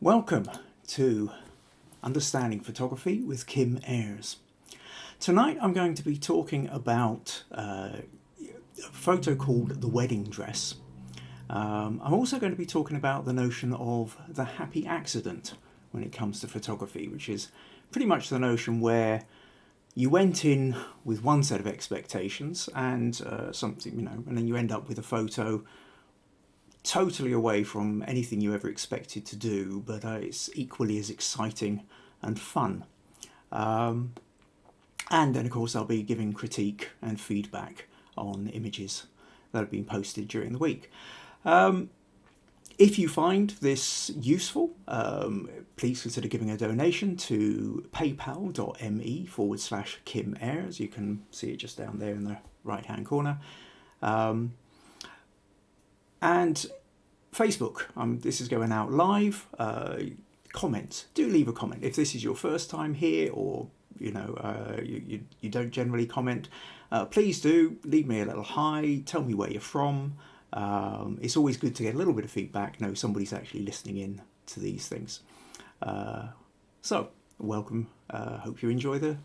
Welcome to Understanding Photography with Kim Ayres. Tonight I'm going to be talking about a photo called The Wedding Dress. I'm also going to be talking about the notion of the happy accident when it comes to photography, which is pretty much the notion where you went in with one set of expectations and and then you end up with a photo totally away from anything you ever expected to do, but it's equally as exciting and fun. And then, of course, I'll be giving critique and feedback on images that have been posted during the week. If you find this useful, please consider giving a donation to paypal.me/Kim Ayres. You can see it just down there in the right-hand corner. And Facebook, this is going out live. Comments, do leave a comment. If this is your first time here, or you don't generally comment, please do leave me a little hi, tell me where you're from. It's always good to get a little bit of feedback, know somebody's actually listening in to these things. So, welcome. Hope you enjoy the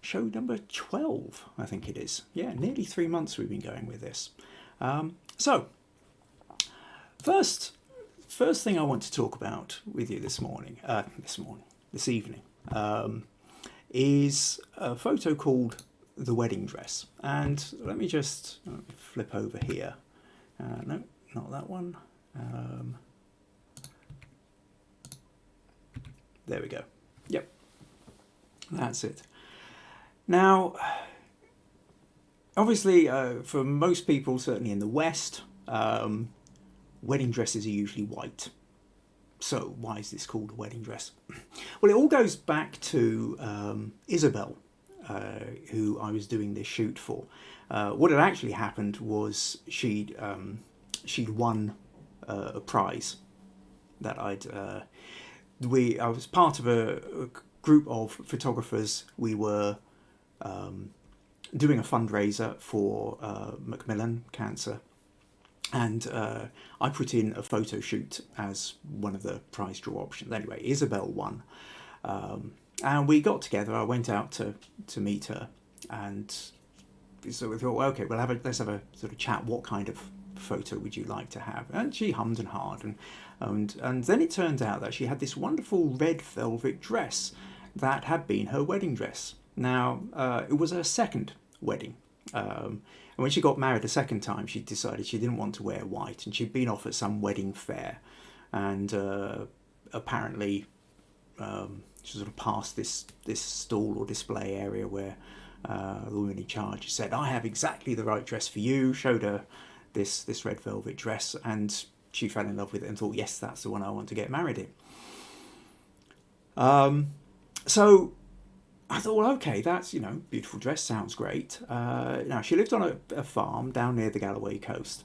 show number 12, I think it is. Yeah, nearly 3 months we've been going with this. First thing I want to talk about with you this evening, is a photo called The Wedding Dress. And let me just flip over here. No, not that one. There we go. Yep, that's it. Now, obviously, for most people, certainly in the West, wedding dresses are usually white. So why is this called a wedding dress? Well, it all goes back to Isabel, who I was doing this shoot for. What had actually happened was she'd won a prize that I was part of a group of photographers. We were doing a fundraiser for Macmillan Cancer. And I put in a photo shoot as one of the prize draw options. Anyway, Isabel won. And we got together. I went out to meet her. And so we thought, well, okay, let's have a sort of chat. What kind of photo would you like to have? And she hummed and hawed. And then it turned out that she had this wonderful red velvet dress that had been her wedding dress. Now, it was her second wedding. And when she got married a second time, she decided she didn't want to wear white, and she'd been off at some wedding fair, and apparently she sort of passed this stall or display area where the woman in charge said, "I have exactly the right dress for you." Showed her this red velvet dress, and she fell in love with it and thought, "Yes, that's the one I want to get married in." So I thought, well, okay, that's, beautiful dress, sounds great. Now, she lived on a farm down near the Galloway coast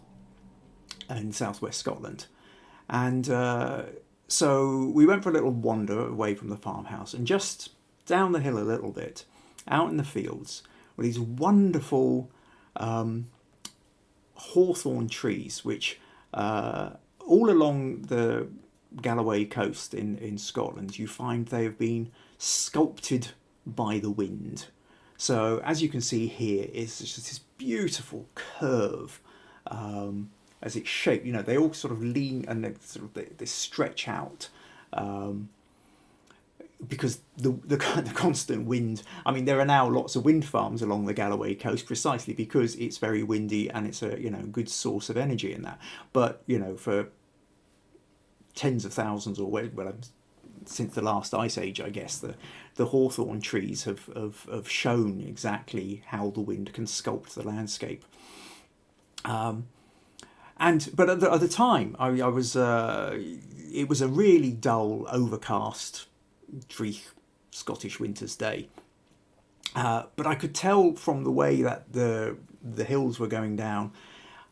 in southwest Scotland. And so we went for a little wander away from the farmhouse, and just down the hill a little bit, out in the fields, were these wonderful hawthorn trees, which all along the Galloway coast in Scotland, you find they have been sculpted by the wind. So as you can see here, is just this beautiful curve as it's shaped. They all sort of lean and they stretch out because the constant wind. I mean, there are now lots of wind farms along the Galloway coast precisely because it's very windy and it's a good source of energy in that. But for tens of thousands since the last ice age, I guess, the hawthorn trees have shown exactly how the wind can sculpt the landscape. But at the time, I was it was a really dull, overcast, dreich Scottish winter's day. But I could tell from the way that the hills were going down,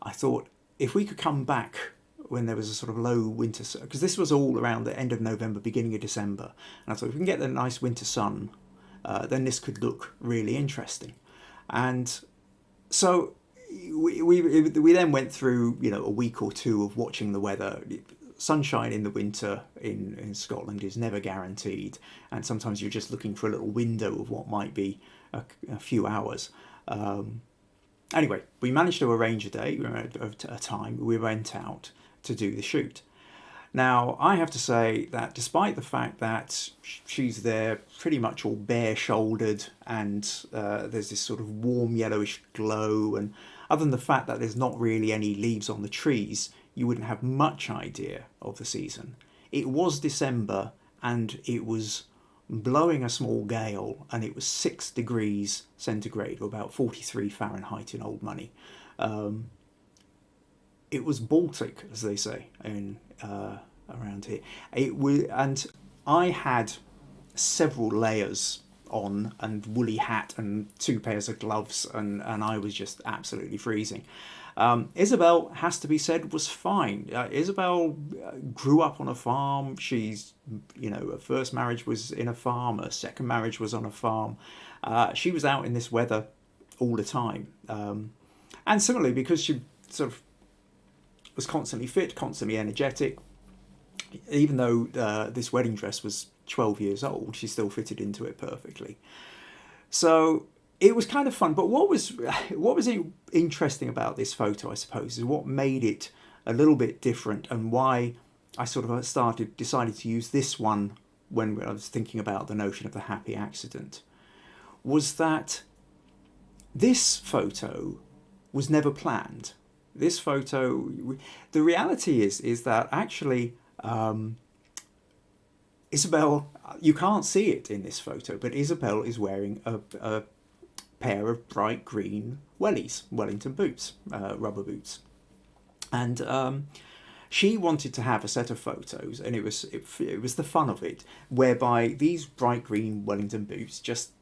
I thought if we could come back when there was a sort of low winter, because this was all around the end of November, beginning of December, and I thought if we can get the nice winter sun, then this could look really interesting. And so we then went through a week or two of watching the weather sunshine in the winter in Scotland is never guaranteed, and sometimes you're just looking for a little window of what might be a few hours. Anyway, we managed to arrange a day, a time. We went out to do the shoot. Now, I have to say that despite the fact that she's there pretty much all bare-shouldered, and there's this sort of warm yellowish glow, and other than the fact that there's not really any leaves on the trees, you wouldn't have much idea of the season. It was December, and it was blowing a small gale, and it was 6 degrees centigrade, or about 43 Fahrenheit in old money. It was Baltic, as they say, in around here. It was, and I had several layers on, and woolly hat, and 2 pairs of gloves, and I was just absolutely freezing. Isabel, has to be said, was fine. Isabel grew up on a farm. She's, her first marriage was in a farm. Her second marriage was on a farm. She was out in this weather all the time. And similarly, because she sort of was constantly fit, constantly energetic, even though this wedding dress was 12 years old, she still fitted into it perfectly. So it was kind of fun. But what was interesting about this photo, I suppose, is what made it a little bit different, and why I sort of decided to use this one when I was thinking about the notion of the happy accident, was that this photo was never planned. This photo, the reality is that actually Isabel, you can't see it in this photo, but Isabel is wearing a pair of bright green wellies, Wellington boots, rubber boots. And she wanted to have a set of photos, and it was the fun of it, whereby these bright green Wellington boots just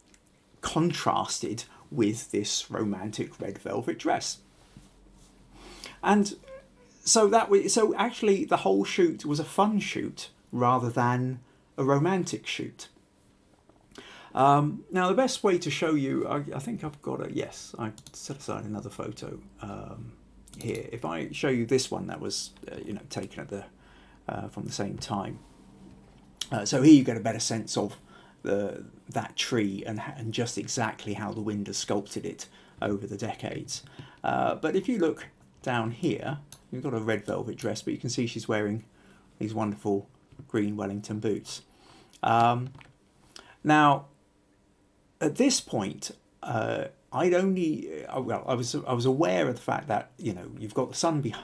contrasted with this romantic red velvet dress. And so actually the whole shoot was a fun shoot rather than a romantic shoot. Now the best way to show you, I think I've got I set aside another photo here. If I show you this one that was taken at from the same time, so here you get a better sense of that tree and just exactly how the wind has sculpted it over the decades. But if you look down here, you've got a red velvet dress, but you can see she's wearing these wonderful green Wellington boots. Now, at this point, I was aware of the fact that you've got the sun the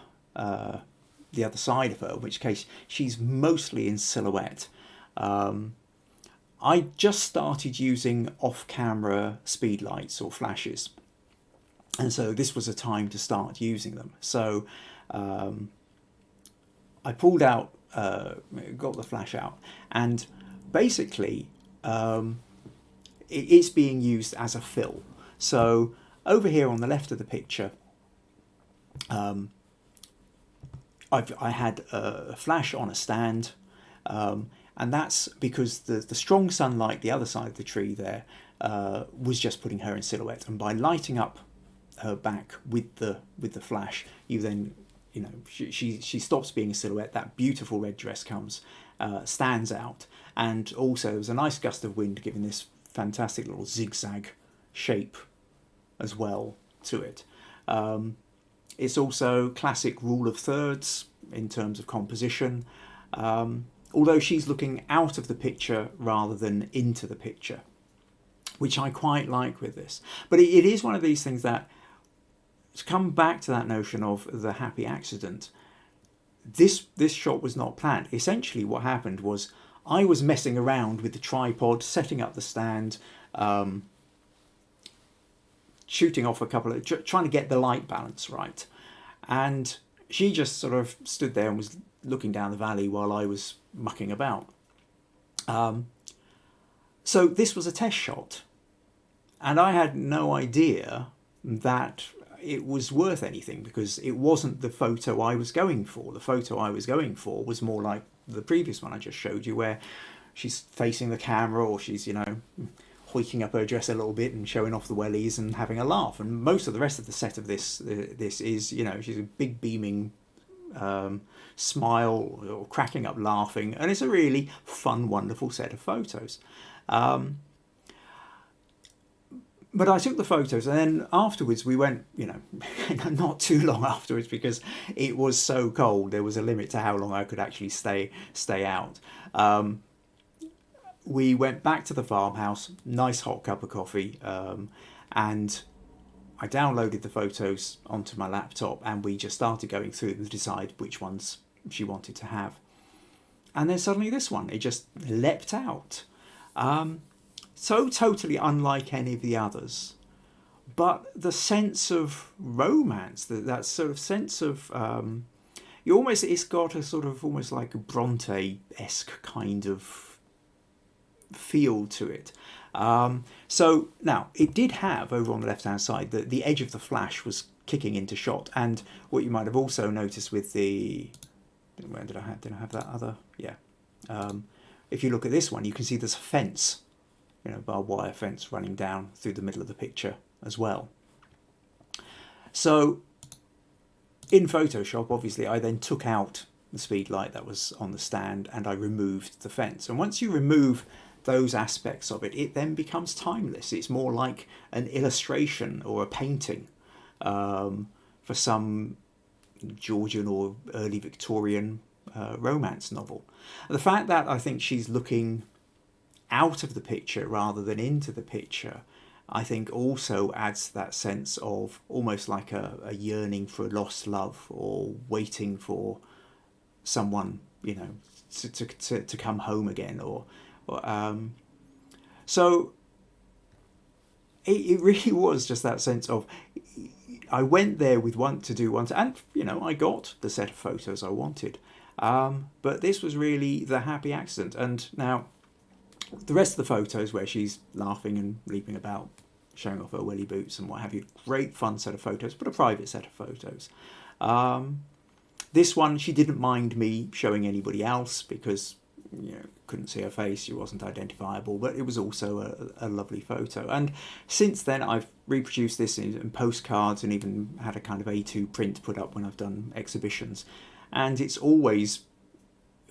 other side of her, in which case she's mostly in silhouette. I just started using off-camera speed lights or flashes, and so this was a time to start using them. So I pulled out, got the flash out, and basically it's being used as a fill. So over here on the left of the picture, I had a flash on a stand, and that's because the strong sunlight the other side of the tree there was just putting her in silhouette, and by lighting up her back with the flash, you then she stops being a silhouette. That beautiful red dress comes, stands out, and also there's a nice gust of wind giving this fantastic little zigzag shape as well to it. It's also classic rule of thirds in terms of composition, although she's looking out of the picture rather than into the picture, which I quite like with this. But it is one of these things that, to come back to that notion of the happy accident, this shot was not planned. Essentially what happened was I was messing around with the tripod, setting up the stand, shooting off a couple of, trying to get the light balance right. And she just sort of stood there and was looking down the valley while I was mucking about. So this was a test shot, and I had no idea that it was worth anything, because it wasn't the photo I was going for. The photo I was going for was more like the previous one I just showed you, where she's facing the camera, or she's, hoiking up her dress a little bit and showing off the wellies and having a laugh. And most of the rest of the set of this is, she's a big beaming smile or cracking up laughing, and it's a really fun, wonderful set of photos. But I took the photos, and then afterwards we went, not too long afterwards, because it was so cold. There was a limit to how long I could actually stay out. We went back to the farmhouse, nice hot cup of coffee, and I downloaded the photos onto my laptop, and we just started going through them to decide which ones she wanted to have. And then suddenly this one, it just leapt out. So totally unlike any of the others, but the sense of romance, that sort of sense of, it's got a sort of almost like a Bronte-esque kind of feel to it. So now it did have, over on the left hand side, the edge of the flash was kicking into shot, and what you might have also noticed with the, where did I have that other, yeah, if you look at this one, you can see there's a fence, barbed wire fence running down through the middle of the picture as well. So in Photoshop, obviously, I then took out the speed light that was on the stand, and I removed the fence. And once you remove those aspects of it, it then becomes timeless. It's more like an illustration or a painting for some Georgian or early Victorian romance novel. The fact that I think she's looking out of the picture rather than into the picture, I think also adds that sense of almost like a yearning for a lost love, or waiting for someone, to come home again, so it really was just that sense of, I went there with to do one, and I got the set of photos I wanted, but this was really the happy accident. And now the rest of the photos where she's laughing and leaping about, showing off her welly boots and what have you, great fun set of photos, but a private set of photos. This one, she didn't mind me showing anybody else because couldn't see her face, she wasn't identifiable, but it was also a lovely photo. And since then I've reproduced this in postcards, and even had a kind of A2 print put up when I've done exhibitions, and it's always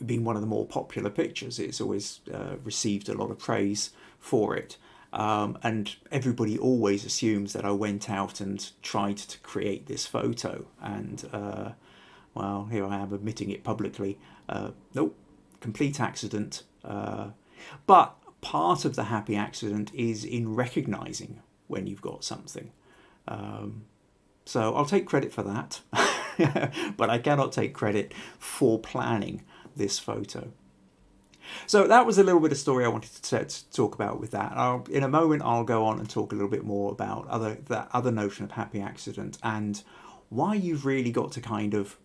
been one of the more popular pictures. It's always received a lot of praise for it, and everybody always assumes that I went out and tried to create this photo, and well, here I am admitting it publicly. Nope, complete accident. But part of the happy accident is in recognizing when you've got something. So I'll take credit for that, but I cannot take credit for planning this photo. So that was a little bit of story I wanted to talk about with that. In a moment I'll go on and talk a little bit more about that other notion of happy accident, and why you've really got to kind of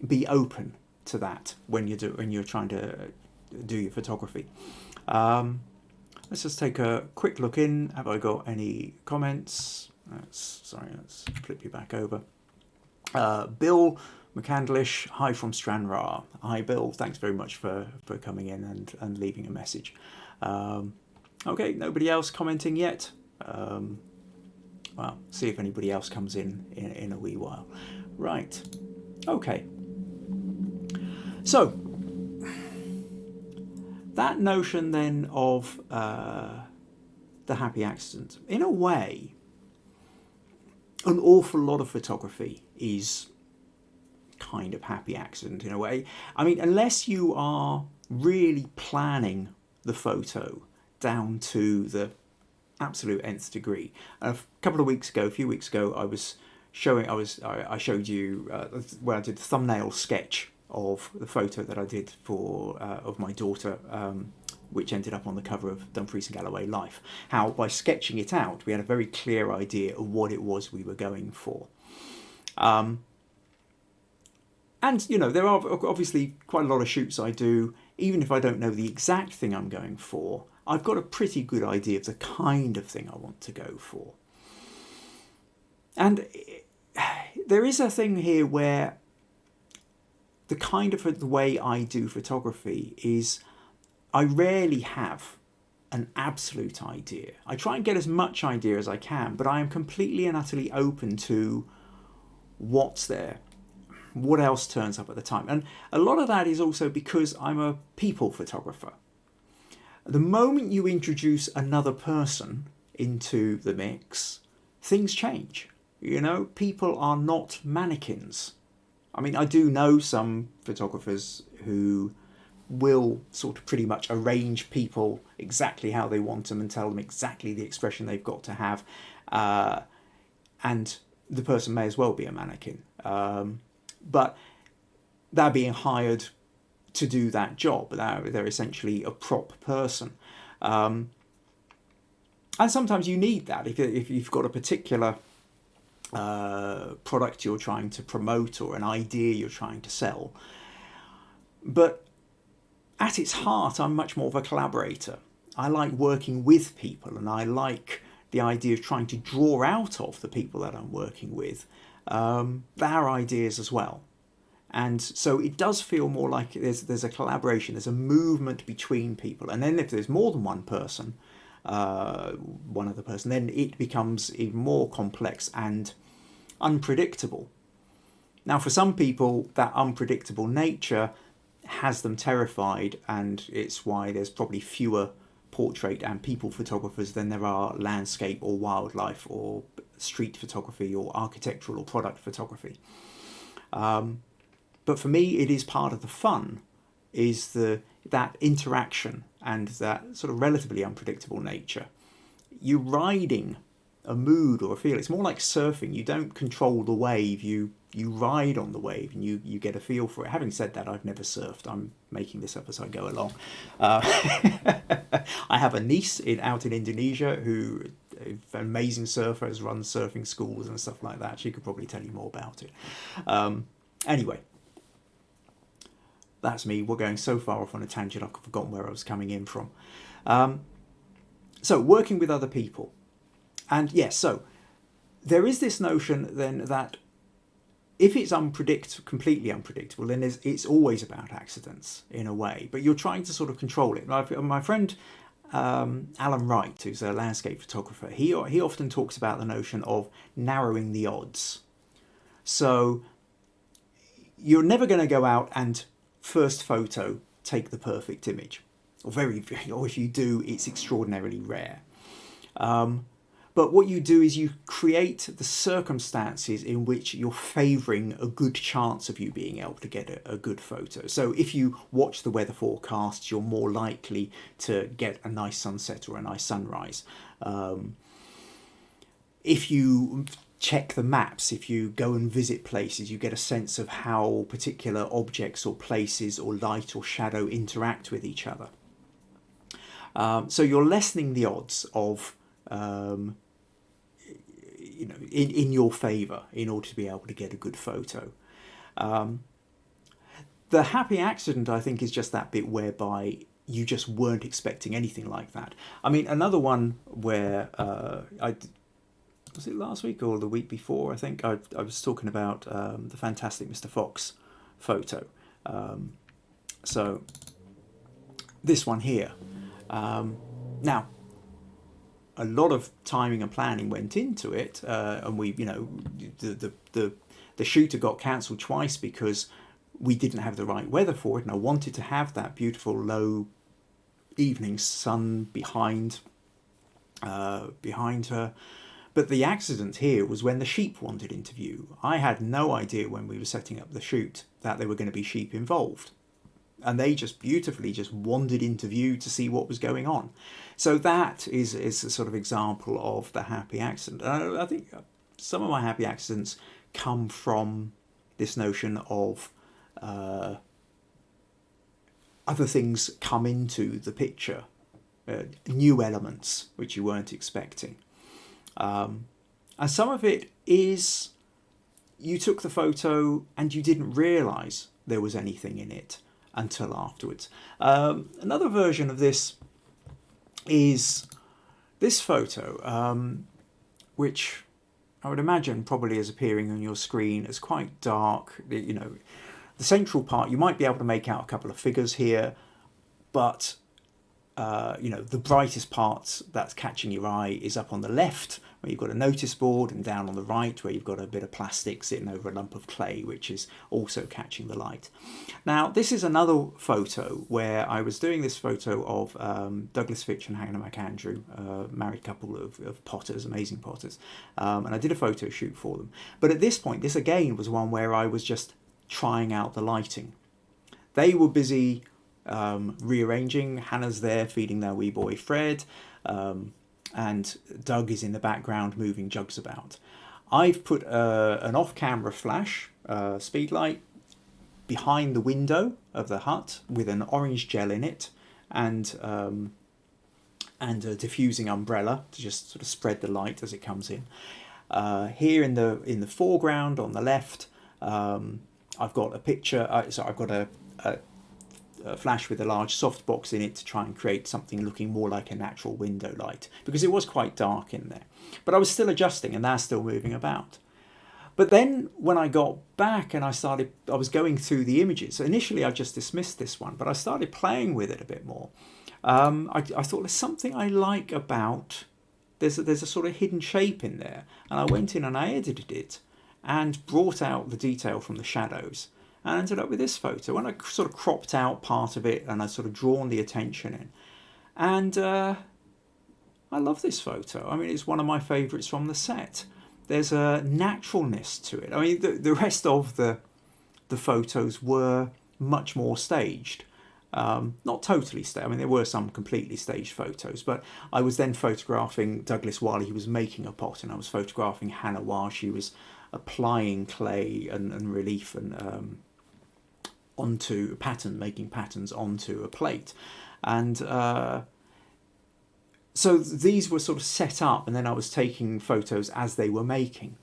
be open to that when you're trying to do your photography. Let's just take a quick look in. Have I got any comments? Let's flip you back over. Bill McCandlish, hi from Stranraer. Hi Bill, thanks very much for coming in and leaving a message. Okay, nobody else commenting yet. Well, see if anybody else comes in a wee while. Right, okay. So, that notion then of the happy accident, in a way, an awful lot of photography is kind of happy accident in a way. I mean, unless you are really planning the photo down to the absolute nth degree. A few weeks ago, I showed you where I did the thumbnail sketch of the photo that I did for of my daughter, which ended up on the cover of Dumfries and Galloway Life. How by sketching it out, we had a very clear idea of what it was we were going for. And, there are obviously quite a lot of shoots I do, even if I don't know the exact thing I'm going for, I've got a pretty good idea of the kind of thing I want to go for. And there is a thing here where the way I do photography is I rarely have an absolute idea. I try and get as much idea as I can, but I am completely and utterly open to what's there. what else turns up at the time? And a lot of that is also because I'm a people photographer. The moment you introduce another person into the mix, things change. You know, people are not mannequins. I mean, I do know some photographers who will sort of pretty much arrange people exactly how they want them and tell them exactly the expression they've got to have. And the person may as well be a mannequin. But they're being hired to do that job. They're essentially a prop person. And sometimes you need that if you've got a particular product you're trying to promote or an idea you're trying to sell. But at its heart, I'm much more of a collaborator. I like working with people, and I like the idea of trying to draw out of the people that I'm working with their ideas as well. And so it does feel more like there's a collaboration, there's a movement between people. And then if there's more than one person, one other person, then it becomes even more complex and unpredictable. Now, for some people, that unpredictable nature has them terrified, and it's why there's probably fewer portrait and people photographers than there are landscape or wildlife or street photography or architectural or product photography. But for me, it is part of the fun, is that interaction and that sort of relatively unpredictable nature. You're riding a mood or a feel. It's more like surfing. You don't control the wave. You ride on the wave and you get a feel for it. Having said that, I've never surfed. I'm making this up as I go along. I have a niece out in Indonesia who an amazing surfer, has run surfing schools and stuff like that. She could probably tell you more about it. Anyway, that's me. We're going so far off on a tangent, I've forgotten where I was coming in from. So working with other people. And yes, so there is this notion then that if it's completely unpredictable, then it's always about accidents in a way, but you're trying to sort of control it. My friend Alan Wright, who's a landscape photographer, he often talks about the notion of narrowing the odds. So you're never going to go out and first photo take the perfect image, or if you do, it's extraordinarily rare. But what you do is you create the circumstances in which you're favouring a good chance of you being able to get a good photo. So if you watch the weather forecasts, you're more likely to get a nice sunset or a nice sunrise. If you check the maps, if you go and visit places, you get a sense of how particular objects or places or light or shadow interact with each other. So you're lessening the odds of in your favour in order to be able to get a good photo. The happy accident, I think, is just that bit whereby you just weren't expecting anything like that. I mean, another one where was it last week or the week before? I think I was talking about the fantastic Mr. Fox photo. So this one here. Now, a lot of timing and planning went into it, and we, the shooter got cancelled twice because we didn't have the right weather for it, and I wanted to have that beautiful low evening sun behind her. But the accident here was when the sheep wandered into view. I had no idea when we were setting up the shoot that there were going to be sheep involved. And they just beautifully just wandered into view to see what was going on. So that is a sort of example of the happy accident. I think some of my happy accidents come from this notion of other things come into the picture, new elements which you weren't expecting. And some of it is you took the photo and you didn't realise there was anything in it until afterwards. Another version of this is this photo, which I would imagine probably is appearing on your screen as quite dark. The central part, you might be able to make out a couple of figures here, but the brightest part that's catching your eye is up on the left, where you've got a notice board, and down on the right where you've got a bit of plastic sitting over a lump of clay, which is also catching the light. Now, this is another photo where I was doing this photo of Douglas Fitch and Hannah McAndrew, a married couple of potters, amazing potters, and I did a photo shoot for them. But at this point, this again was one where I was just trying out the lighting. They were busy rearranging. Hannah's there feeding their wee boy Fred, and Doug is in the background moving jugs about. I've put an off-camera flash speed light behind the window of the hut with an orange gel in it, and a diffusing umbrella to just sort of spread the light as it comes in. Here in the foreground on the left, I've got a picture. I've got a flash with a large softbox in it to try and create something looking more like a natural window light, because it was quite dark in there. But I was still adjusting, and they're still moving about. But then when I got back and I was going through the images. Initially I just dismissed this one, but I started playing with it a bit more. I thought there's something I like about, there's a sort of hidden shape in there. And I went in and I edited it and brought out the detail from the shadows, and ended up with this photo. And I sort of cropped out part of it, and I sort of drawn the attention in. And I love this photo. I mean, it's one of my favourites from the set. There's a naturalness to it. I mean, the rest of the photos were much more staged. Not totally staged. I mean, there were some completely staged photos, but I was then photographing Douglas while he was making a pot, and I was photographing Hannah while she was applying clay and relief and onto making patterns onto a plate. And so these were sort of set up, and then I was taking photos as they were making.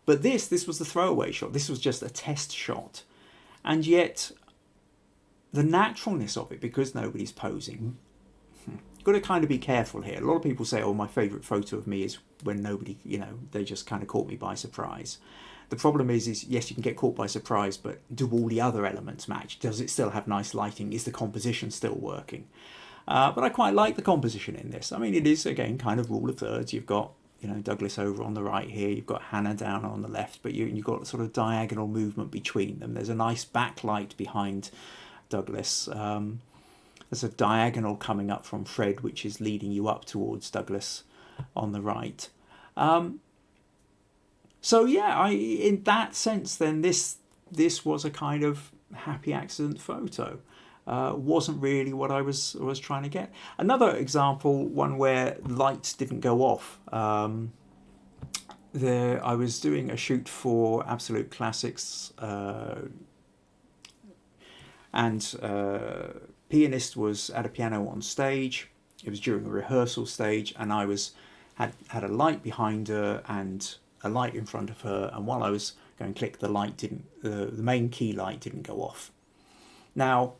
But this was the throwaway shot. This was just a test shot. And yet the naturalness of it, because nobody's posing, you've got to kind of be careful here. A lot of people say, oh, my favourite photo of me is when nobody, they just kind of caught me by surprise. The problem is yes, you can get caught by surprise, but do all the other elements match? Does it still have nice lighting? Is the composition still working? But I quite like the composition in this. I mean, it is, again, kind of rule of thirds. You've got, Douglas over on the right here. You've got Hannah down on the left, but you've got sort of diagonal movement between them. There's a nice backlight behind Douglas. There's a diagonal coming up from Fred, which is leading you up towards Douglas on the right. So yeah, in that sense, then this was a kind of happy accident photo. Wasn't really what I was trying to get. Another example, one where lights didn't go off. I was doing a shoot for Absolute Classics, and pianist was at a piano on stage. It was during a rehearsal stage, and I had a light behind her and a light in front of her, and while I was going to click, the main key light didn't go off. Now,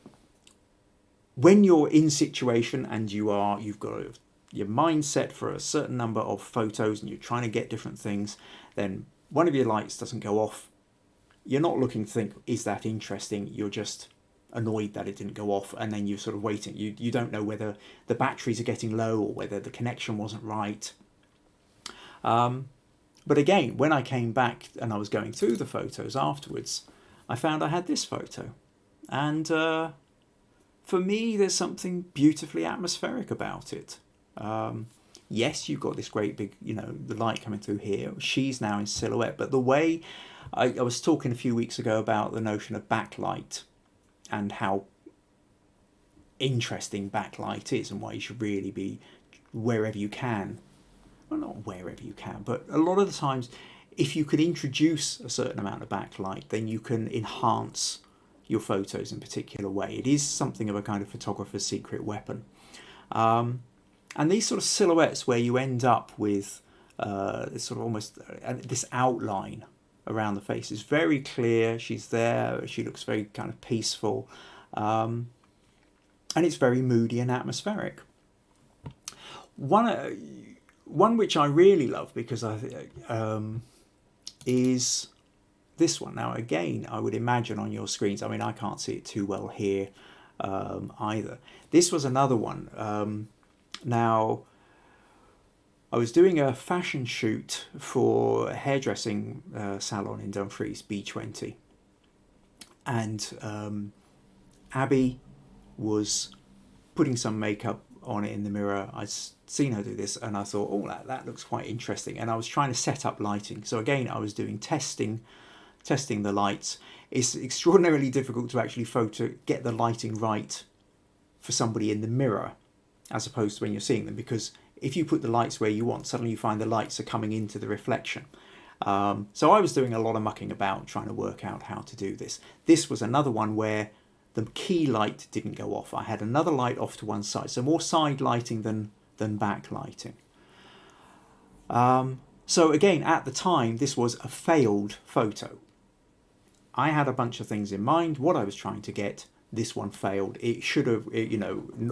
when you're in situation and you've got your mind set for a certain number of photos and you're trying to get different things, then one of your lights doesn't go off. You're not looking to think, is that interesting? You're just annoyed that it didn't go off, and then you're sort of waiting. You don't know whether the batteries are getting low or whether the connection wasn't right. But again, when I came back and I was going through the photos afterwards, I found I had this photo. And for me, there's something beautifully atmospheric about it. Yes, you've got this great big, the light coming through here. She's now in silhouette. But the way I was talking a few weeks ago about the notion of backlight and how interesting backlight is and why you should really be wherever you can. Well, not wherever you can, but a lot of the times, if you could introduce a certain amount of backlight, then you can enhance your photos in a particular way. It is something of a kind of photographer's secret weapon. And these sort of silhouettes where you end up with this sort of almost this outline around the face is very clear. She's there. She looks very kind of peaceful. And it's very moody and atmospheric. One which I really love because is this one. Now, again, I would imagine on your screens, I mean, I can't see it too well here either. This was another one. Now, I was doing a fashion shoot for a hairdressing salon in Dumfries, B20, and Abby was putting some makeup on it in the mirror. I'd seen her do this, and I thought, oh, that looks quite interesting. And I was trying to set up lighting. So again, I was doing testing the lights. It's extraordinarily difficult to actually get the lighting right for somebody in the mirror, as opposed to when you're seeing them, because if you put the lights where you want, suddenly you find the lights are coming into the reflection. So I was doing a lot of mucking about trying to work out how to do this. This was another one where the key light didn't go off. I had another light off to one side, so more side lighting than back lighting. So again, at the time, this was a failed photo. I had a bunch of things in mind, what I was trying to get. This one failed. It should have,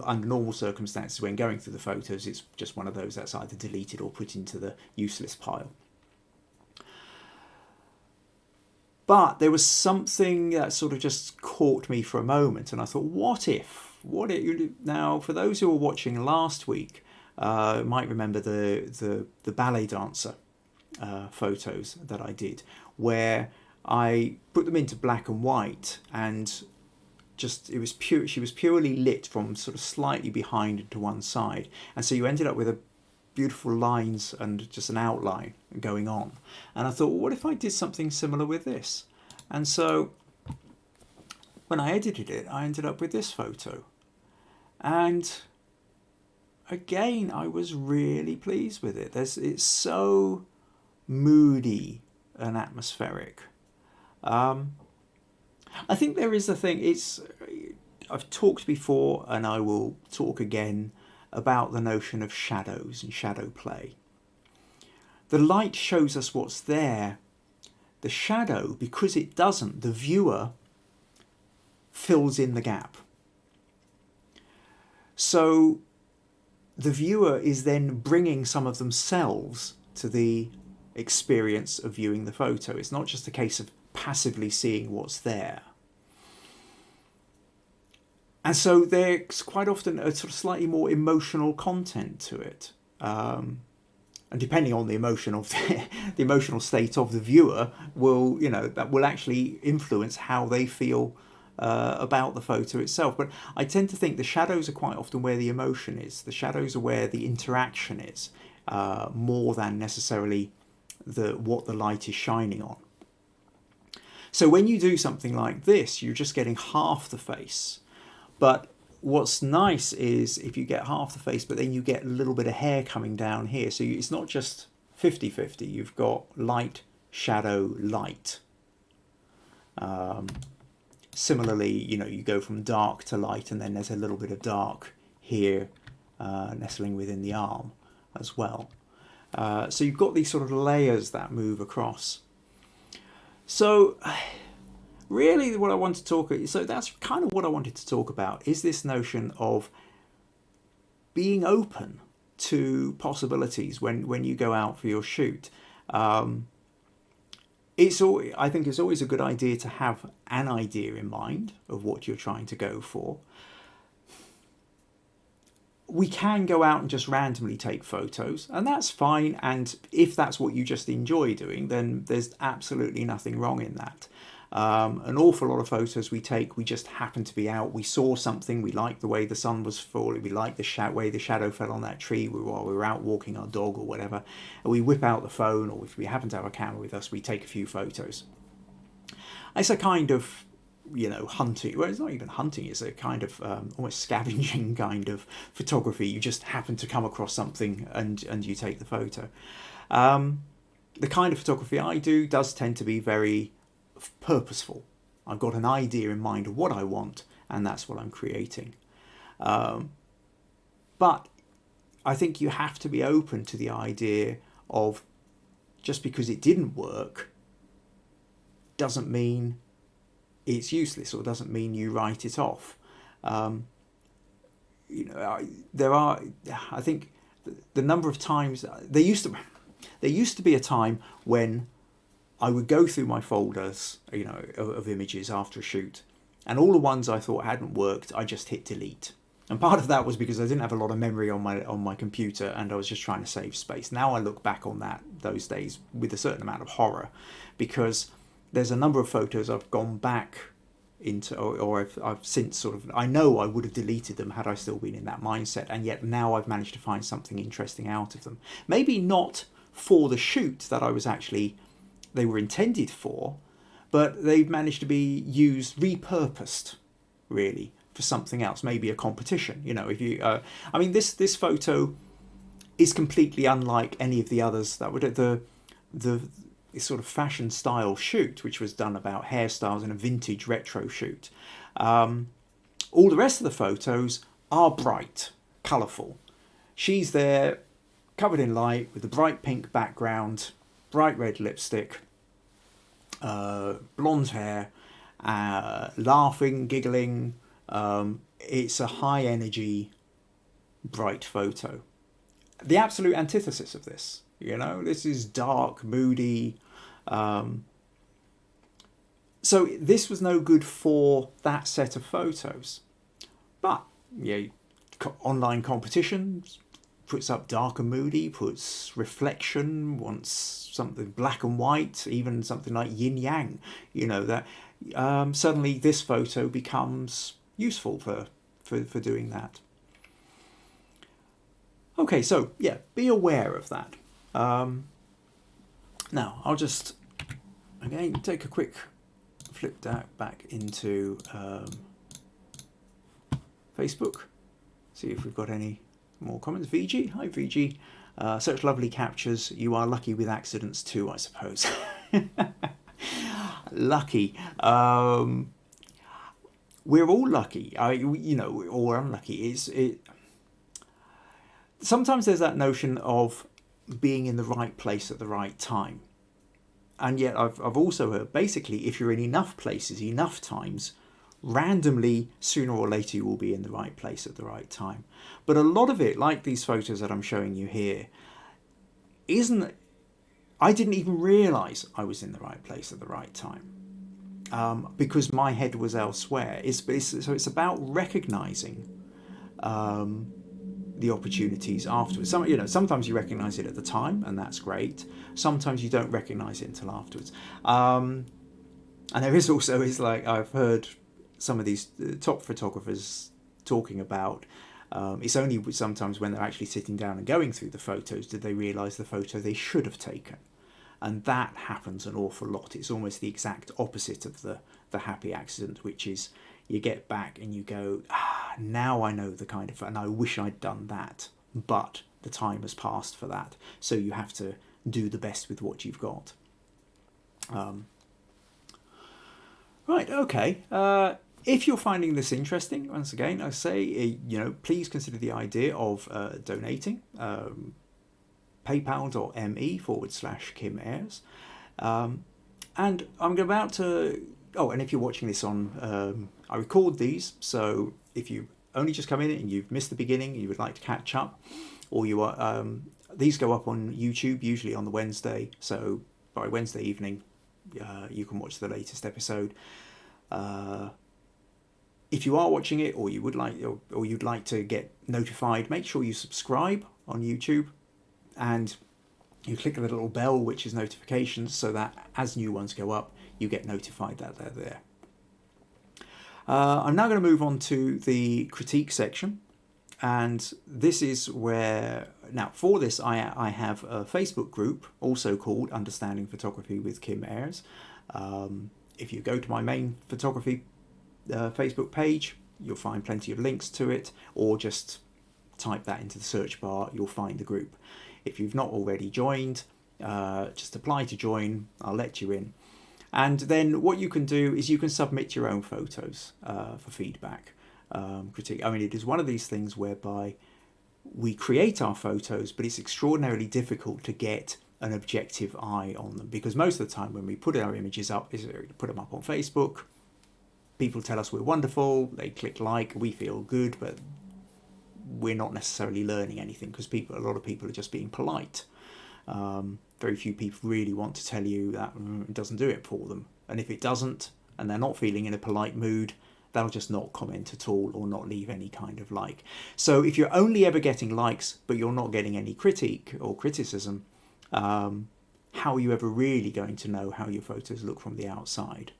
under normal circumstances, when going through the photos, it's just one of those that's either deleted or put into the useless pile. But there was something that sort of just caught me for a moment, and I thought, what if? Now, for those who were watching last week, might remember the ballet dancer photos that I did, where I put them into black and white, and she was purely lit from sort of slightly behind and to one side, and so you ended up with a beautiful lines and just an outline going on. And I thought, well, what if I did something similar with this? And so when I edited it, I ended up with this photo. And again, I was really pleased with it. It's so moody and atmospheric. I think there is a thing, I've talked before and I will talk again about the notion of shadows and shadow play. The light shows us what's there. The shadow, because it doesn't, the viewer fills in the gap. So the viewer is then bringing some of themselves to the experience of viewing the photo. It's not just a case of passively seeing what's there. And so there's quite often a sort of slightly more emotional content to it. And depending on the emotion of the emotional state of the viewer that will actually influence how they feel about the photo itself. But I tend to think the shadows are quite often where the emotion is. The shadows are where the interaction is, more than necessarily what the light is shining on. So when you do something like this, you're just getting half the face. But what's nice is if you get half the face, but then you get a little bit of hair coming down here. So it's not just 50-50. You've got light, shadow, light. Similarly, you go from dark to light, and then there's a little bit of dark here nestling within the arm as well. So you've got these sort of layers that move across. So really what I want to that's kind of what I wanted to talk about, is this notion of being open to possibilities when you go out for your shoot. I think it's always a good idea to have an idea in mind of what you're trying to go for. We can go out and just randomly take photos, and that's fine. And if that's what you just enjoy doing, then there's absolutely nothing wrong in that. An awful lot of photos we take, we just happen to be out, we saw something, we liked the way the sun was falling, we liked the way the shadow fell on that tree while we were out walking our dog or whatever, and we whip out the phone, or if we happen to have a camera with us, we take a few photos. It's a kind of hunting. Well, it's not even hunting. It's a kind of almost scavenging kind of photography. You just happen to come across something and you take the photo. The kind of photography I do does tend to be very purposeful. I've got an idea in mind of what I want, and that's what I'm creating. But I think you have to be open to the idea of just because it didn't work doesn't mean it's useless, or doesn't mean you write it off. I think the number of times there used to be a time when I would go through my folders, of images after a shoot, and all the ones I thought hadn't worked, I just hit delete. And part of that was because I didn't have a lot of memory on my computer, and I was just trying to save space. Now I look back on those days with a certain amount of horror, because there's a number of photos I've gone back into, or I've since sort of, I know I would have deleted them had I still been in that mindset, and yet now I've managed to find something interesting out of them. Maybe not for the shoot that they were intended for, but they've managed to be used, repurposed, really, for something else, maybe a competition. If you, I mean, this photo is completely unlike any of the others that would the sort of fashion style shoot, which was done about hairstyles in a vintage retro shoot. All the rest of the photos are bright, colourful. She's there, covered in light, with a bright pink background, bright red lipstick, blonde hair, laughing, giggling. It's a high energy, bright photo. The absolute antithesis of this, this is dark, moody. So this was no good for that set of photos. But online competitions puts up dark and moody, puts reflection, wants something black and white, even something like yin yang. That suddenly this photo becomes useful for doing that. Okay, so be aware of that. Now I'll just again take a quick flip that back into Facebook, see if we've got any more comments. VG, hi VG. Such lovely captures. You are lucky with accidents too, I suppose. Lucky. We're all lucky, or unlucky. Sometimes there's that notion of being in the right place at the right time. And yet I've also heard, basically, if you're in enough places, enough times, randomly, sooner or later, you will be in the right place at the right time. But a lot of it, like these photos that I'm showing you here, I didn't even realise I was in the right place at the right time, because my head was elsewhere. So it's about recognising the opportunities afterwards. Sometimes you recognise it at the time, and that's great. Sometimes you don't recognise it until afterwards. And there is also, I've heard some of these top photographers talking about, it's only sometimes when they're actually sitting down and going through the photos did they realise the photo they should have taken. And that happens an awful lot. It's almost the exact opposite of the happy accident, which is you get back and you go, now I know the kind of, and I wish I'd done that, but the time has passed for that. So you have to do the best with what you've got. Right, okay. If you're finding this interesting, once again, I say, please consider the idea of donating. PayPal.me/Kim Ayres. And I'm about to, and if you're watching this on, I record these, so if you only just come in and you've missed the beginning, you would like to catch up, or you are, these go up on YouTube, usually on the Wednesday, so by Wednesday evening, you can watch the latest episode. If you are watching it, or you'd like to get notified, make sure you subscribe on YouTube, and you click the little bell, which is notifications, so that as new ones go up, you get notified that they're there. I'm now going to move on to the critique section, and this is where, now for this I have a Facebook group also called Understanding Photography with Kim Ayres. If you go to my main photography Facebook page, you'll find plenty of links to it, or just type that into the search bar, you'll find the group. If you've not already joined, just apply to join, I'll let you in. And then what you can do is you can submit your own photos for feedback, critique. I mean, it is one of these things whereby we create our photos, but it's extraordinarily difficult to get an objective eye on them, because most of the time when we put our images up, put them up on Facebook, people tell us we're wonderful, they click like, we feel good, but we're not necessarily learning anything, because a lot of people are just being polite. Very few people really want to tell you that it doesn't do it for them. And if it doesn't, and they're not feeling in a polite mood, they'll just not comment at all or not leave any kind of like. So if you're only ever getting likes but you're not getting any critique or criticism, how are you ever really going to know how your photos look from the outside?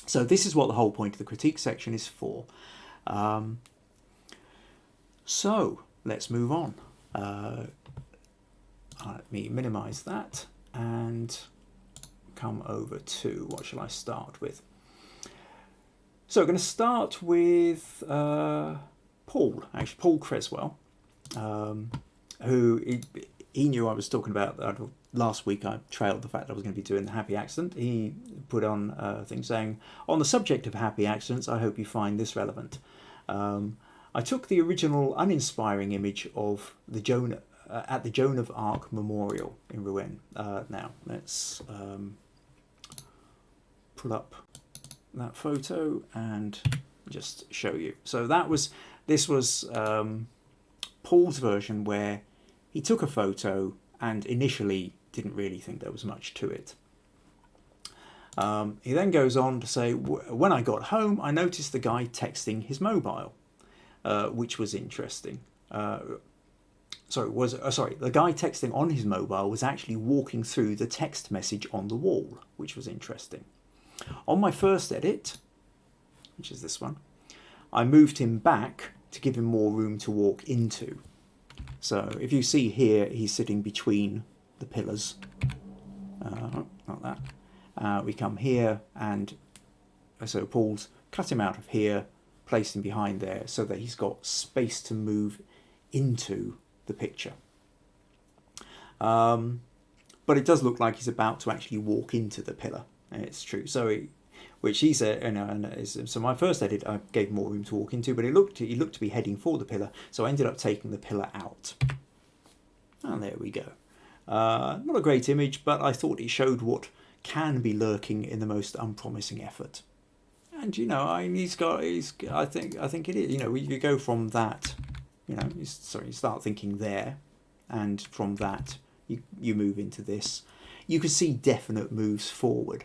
So this is what the whole point of the critique section is for. So let's move on. Let me minimize that and come over to, what shall I start with? So I'm going to start with Paul Creswell, who he knew I was talking about. Last week I trailed the fact that I was going to be doing the happy accident. He put on a thing saying, on the subject of happy accidents, I hope you find this relevant. I took the original uninspiring image of the Joan at the Joan of Arc Memorial in Rouen. Now let's pull up that photo and just show you. So this was Paul's version, where he took a photo and initially didn't really think there was much to it. He then goes on to say, when I got home, I noticed the guy texting his mobile, which was interesting. The guy texting on his mobile was actually walking through the text message on the wall, which was interesting. On my first edit, which is this one, I moved him back to give him more room to walk into. So if you see here, he's sitting between the pillars, like that. We come here, and so Paul's cut him out of here, placed him behind there so that he's got space to move into the picture. But it does look like he's about to actually walk into the pillar. It's true. So which he said, so my first edit, I gave more room to walk into, but he looked to be heading for the pillar, so I ended up taking the pillar out. And there we go. Not a great image, but I thought it showed what can be lurking in the most unpromising effort. And I think it is. You go from that, you start thinking there, and from that you move into this. You can see definite moves forward.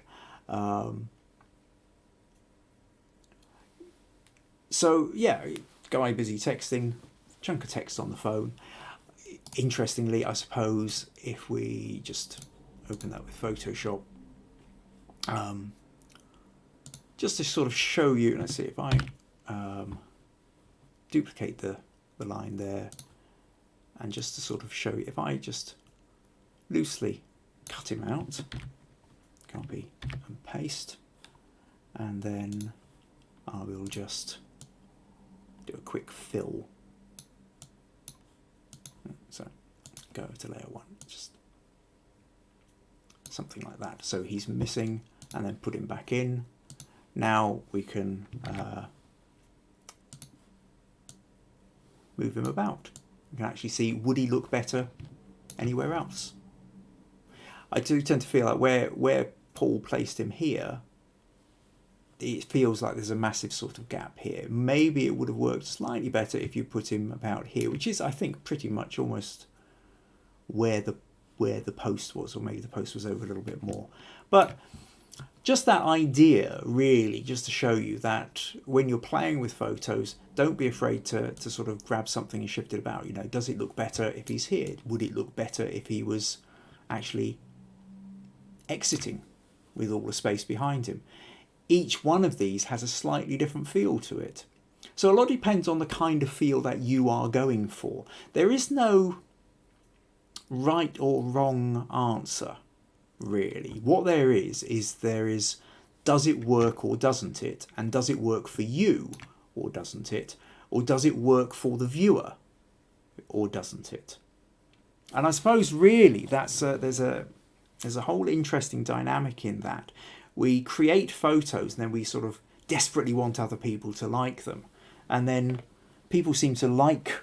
So yeah, guy busy texting, chunk of text on the phone. Interestingly, I suppose if we just open that with Photoshop, just to sort of show you, let's see if I duplicate the line there, and just to sort of show you, if I just loosely cut him out, copy and paste, and then I will just do a quick fill. So go over to layer 1, just something like that. So he's missing, and then put him back in. Now we can move him about. You can actually see, would he look better anywhere else? I do tend to feel like where Paul placed him here, it feels like there's a massive sort of gap here. Maybe it would have worked slightly better if you put him about here, which is, I think, pretty much almost where the post was, or maybe the post was over a little bit more. But just that idea, really, just to show you that when you're playing with photos, don't be afraid to sort of grab something and shift it about. Does it look better if he's here? Would it look better if he was actually exiting with all the space behind him? Each one of these has a slightly different feel to it. So a lot depends on the kind of feel that you are going for. There is no right or wrong answer, really. What there is does it work or doesn't it? And does it work for you or doesn't it? Or does it work for the viewer or doesn't it? And I suppose really there's a whole interesting dynamic in that. We create photos and then we sort of desperately want other people to like them. And then people seem to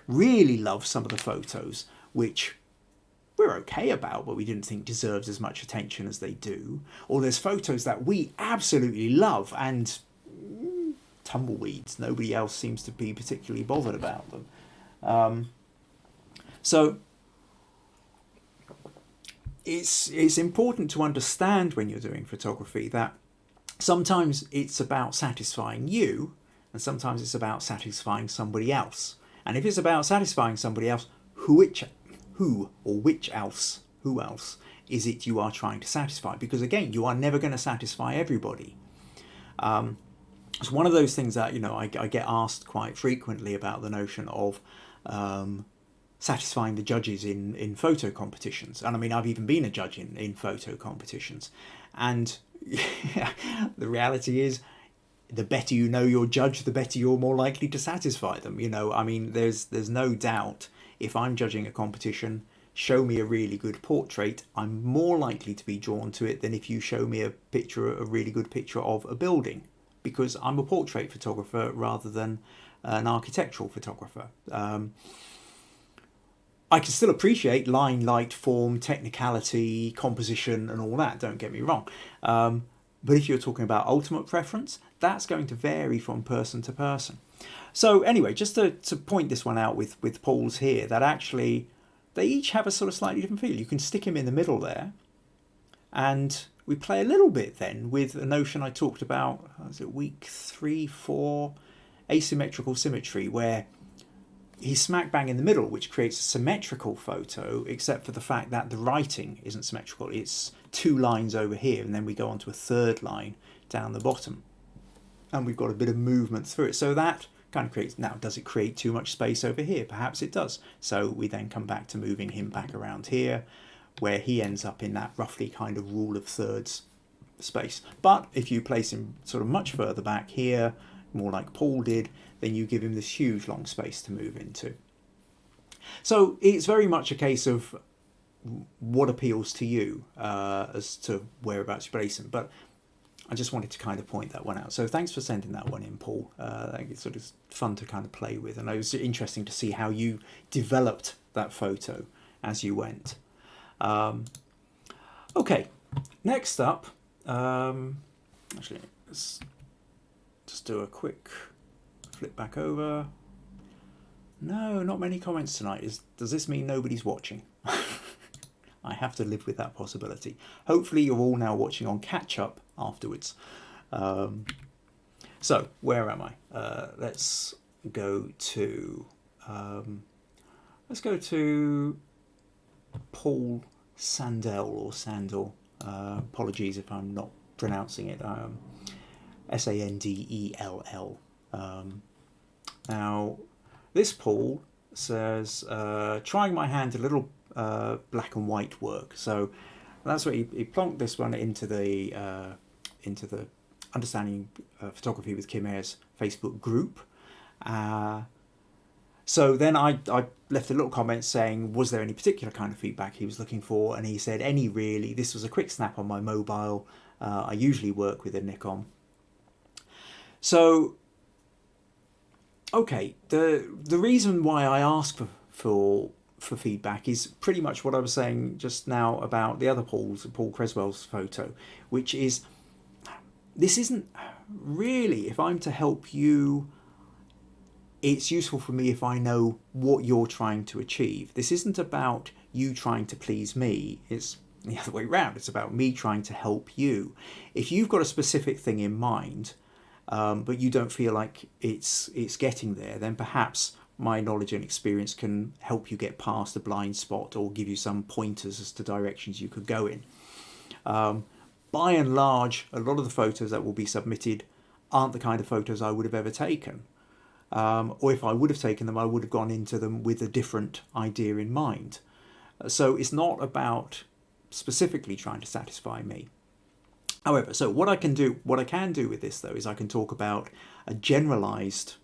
really love some of the photos, which we're okay about, but we didn't think deserves as much attention as they do. Or there's photos that we absolutely love and tumbleweeds. Nobody else seems to be particularly bothered about them. So it's important to understand when you're doing photography that sometimes it's about satisfying you and sometimes it's about satisfying somebody else. And if it's about satisfying somebody else, who else is it you are trying to satisfy? Because again, you are never going to satisfy everybody. It's one of those things that, I get asked quite frequently about the notion of satisfying the judges in photo competitions. And I mean, I've even been a judge in photo competitions. And the reality is, the better you know your judge, the better you're more likely to satisfy them. I mean, there's no doubt, if I'm judging a competition, show me a really good portrait, I'm more likely to be drawn to it than if you show me a really good picture of a building, because I'm a portrait photographer rather than an architectural photographer. I can still appreciate line, light, form, technicality, composition and all that, don't get me wrong. But if you're talking about ultimate preference, that's going to vary from person to person. So anyway, just to point this one out with Paul's here, that actually they each have a sort of slightly different feel. You can stick him in the middle there, and we play a little bit then with a notion I talked about, was it week 3, 4, asymmetrical symmetry, where he's smack bang in the middle, which creates a symmetrical photo, except for the fact that the writing isn't symmetrical. It's 2 lines over here, and then we go on to a 3rd line down the bottom. And we've got a bit of movement through it. So that kind of creates, now does it create too much space over here? Perhaps it does. So we then come back to moving him back around here, where he ends up in that roughly kind of rule of thirds space. But if you place him sort of much further back here, more like Paul did, then you give him this huge long space to move into. So it's very much a case of what appeals to you as to whereabouts you place him. But I just wanted to kind of point that one out. So thanks for sending that one in, Paul. I think it's sort of fun to kind of play with, and it was interesting to see how you developed that photo as you went. Okay, next up, actually, let's just do a quick flip back over. No, not many comments tonight. Does this mean nobody's watching? I have to live with that possibility. Hopefully you're all now watching on catch up afterwards. So where am I? Let's go to Paul Sandell or Sandel. Apologies if I'm not pronouncing it. Sandell. Now this Paul says, trying my hand a little black and white work. So that's what he plonked this one into the Understanding Photography with Kim Ayres Facebook group. So then I left a little comment saying, was there any particular kind of feedback he was looking for? And he said, any really. This was a quick snap on my mobile. I usually work with a Nikon. So, okay, the reason why I ask for feedback is pretty much what I was saying just now about the other Paul Creswell's photo, which is, this isn't really, if I'm to help you, it's useful for me if I know what you're trying to achieve. This isn't about you trying to please me, it's the other way around. It's about me trying to help you. If you've got a specific thing in mind, but you don't feel like it's getting there, then perhaps my knowledge and experience can help you get past a blind spot or give you some pointers as to directions you could go in. By and large, a lot of the photos that will be submitted aren't the kind of photos I would have ever taken. Or if I would have taken them, I would have gone into them with a different idea in mind. So it's not about specifically trying to satisfy me. However, so what I can do with this though, is I can talk about a generalized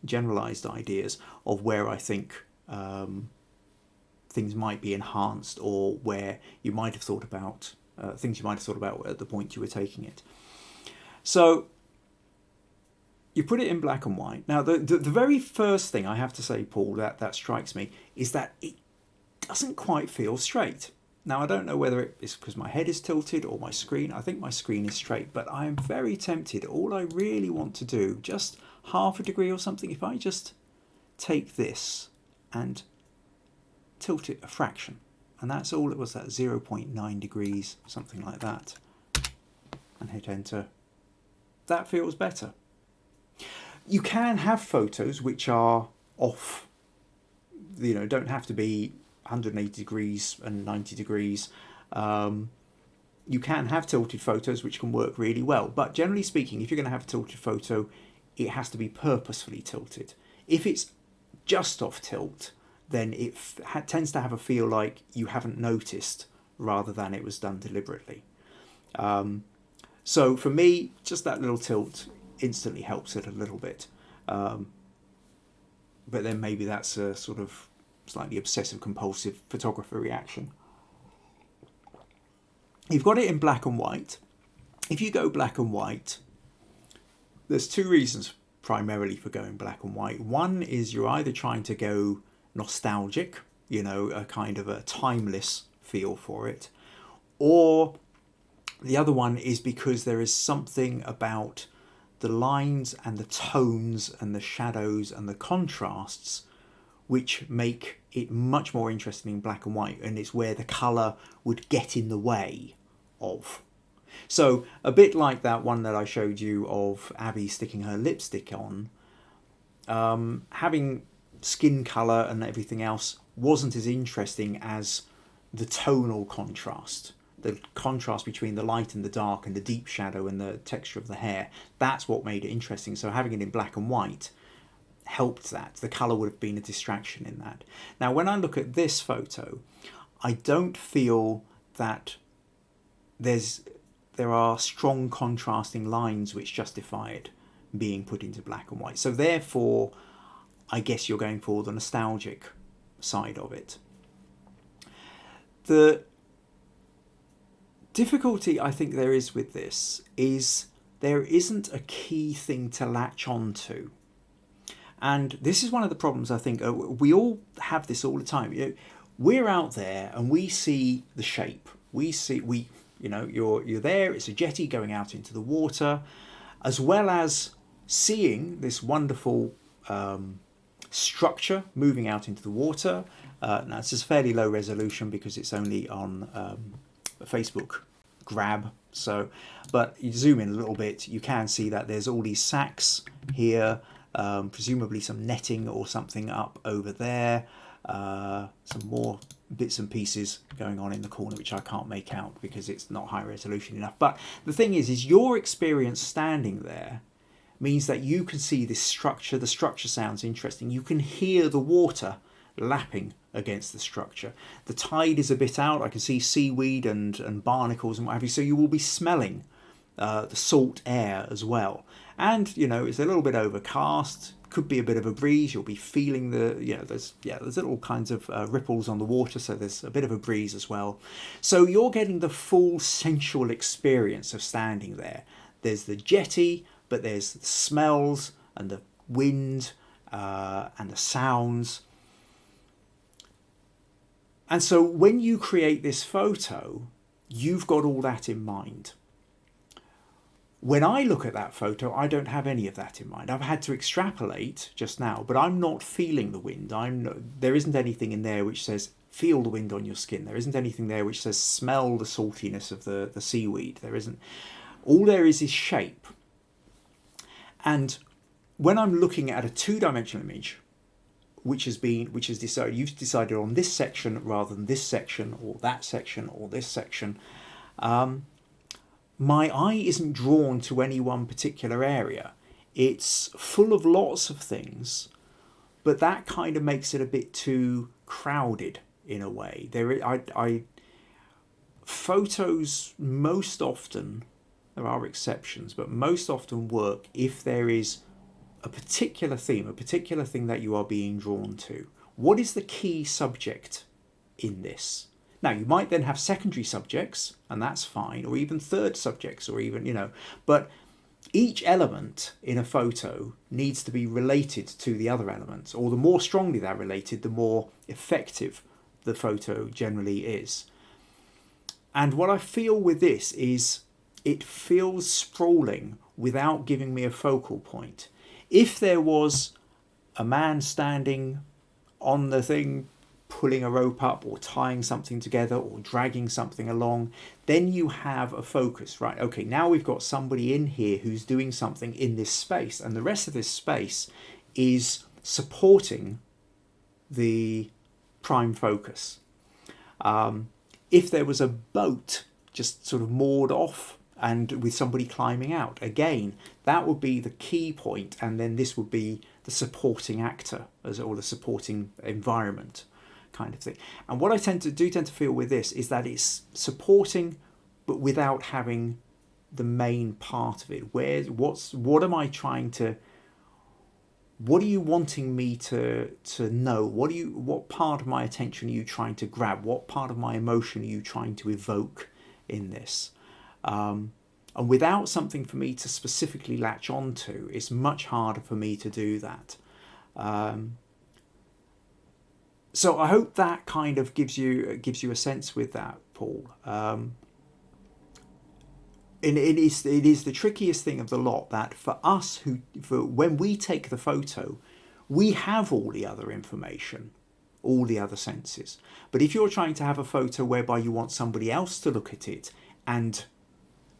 ideas of where I think things might be enhanced, or where you might have thought about things you might have thought about at the point you were taking it. So you put it in black and white. Now, the very first thing I have to say, Paul, that strikes me is that it doesn't quite feel straight. Now, I don't know whether it's because my head is tilted or my screen. I think my screen is straight, but I am very tempted. All I really want to do, just half a degree or something, if I just take this and tilt it a fraction, and that's all it was, that 0.9 degrees, something like that, and hit enter, that feels better. You can have photos which are off, don't have to be 180 degrees and 90 degrees. You can have tilted photos which can work really well, but generally speaking, if you're going to have a tilted photo, it has to be purposefully tilted. If it's just off tilt, then it tends to have a feel like you haven't noticed rather than it was done deliberately. So for me, just that little tilt instantly helps it a little bit. But then maybe that's a sort of slightly obsessive compulsive photographer reaction. You've got it in black and white. If you go black and white, there's two reasons primarily for going black and white. One is you're either trying to go nostalgic, a kind of a timeless feel for it, or the other one is because there is something about the lines and the tones and the shadows and the contrasts which make it much more interesting in black and white, and it's where the colour would get in the way of. So a bit like that one that I showed you of Abby sticking her lipstick on, having skin colour and everything else wasn't as interesting as the tonal contrast. The contrast between the light and the dark and the deep shadow and the texture of the hair. That's what made it interesting. So having it in black and white helped that. The colour would have been a distraction in that. Now, when I look at this photo, I don't feel that there are strong contrasting lines which justify it being put into black and white. So therefore, I guess you're going for the nostalgic side of it. The difficulty I think there is with this is there isn't a key thing to latch on to. And this is one of the problems I think. We all have this all the time. We're out there and we see the shape. You're there, it's a jetty going out into the water, as well as seeing this wonderful structure moving out into the water. Now it's just fairly low resolution because it's only on a Facebook grab. So, but you zoom in a little bit, you can see that there's all these sacks here, presumably some netting or something up over there, some more bits and pieces going on in the corner which I can't make out because it's not high resolution enough. But the thing is your experience standing there means that you can see this structure. The structure sounds interesting. You can hear the water lapping against the structure. The tide is a bit out. I can see seaweed and barnacles and what have you. So you will be smelling the salt air as well. And, it's a little bit overcast. Could be a bit of a breeze. You'll be feeling there's little kinds of ripples on the water. So there's a bit of a breeze as well. So you're getting the full sensual experience of standing there. There's the jetty, but there's the smells and the wind and the sounds. And so when you create this photo, you've got all that in mind. When I look at that photo, I don't have any of that in mind. I've had to extrapolate just now, but I'm not feeling the wind. There isn't anything in there which says, feel the wind on your skin. There isn't anything there which says, smell the saltiness of the seaweed. There isn't. All there is shape. And when I'm looking at a two-dimensional image, which has decided, you've decided on this section rather than this section or that section or this section, my eye isn't drawn to any one particular area. It's full of lots of things, but that kind of makes it a bit too crowded in a way. Photos most often, there are exceptions, but most often work if there is a particular theme, a particular thing that you are being drawn to. What is the key subject in this? Now, you might then have secondary subjects, and that's fine, or even third subjects, or even, but each element in a photo needs to be related to the other elements, or the more strongly they're related, the more effective the photo generally is. And what I feel with this is it feels sprawling without giving me a focal point. If there was a man standing on the thing pulling a rope up or tying something together or dragging something along, then you have a focus, right? Okay, now we've got somebody in here who's doing something in this space, and the rest of this space is supporting the prime focus. If there was a boat just sort of moored off and with somebody climbing out, again, that would be the key point, and then this would be the supporting actor, or the supporting environment kind of thing. And what I tend to feel with this is that it's supporting but without having the main part of it. What am I trying to, what are you wanting me to know? What part of my attention are you trying to grab? What part of my emotion are you trying to evoke in this? And without something for me to specifically latch onto, it's much harder for me to do that. So I hope that kind of gives you a sense with that, Paul. And it is the trickiest thing of the lot, that for us when we take the photo, we have all the other information, all the other senses. But if you're trying to have a photo whereby you want somebody else to look at it and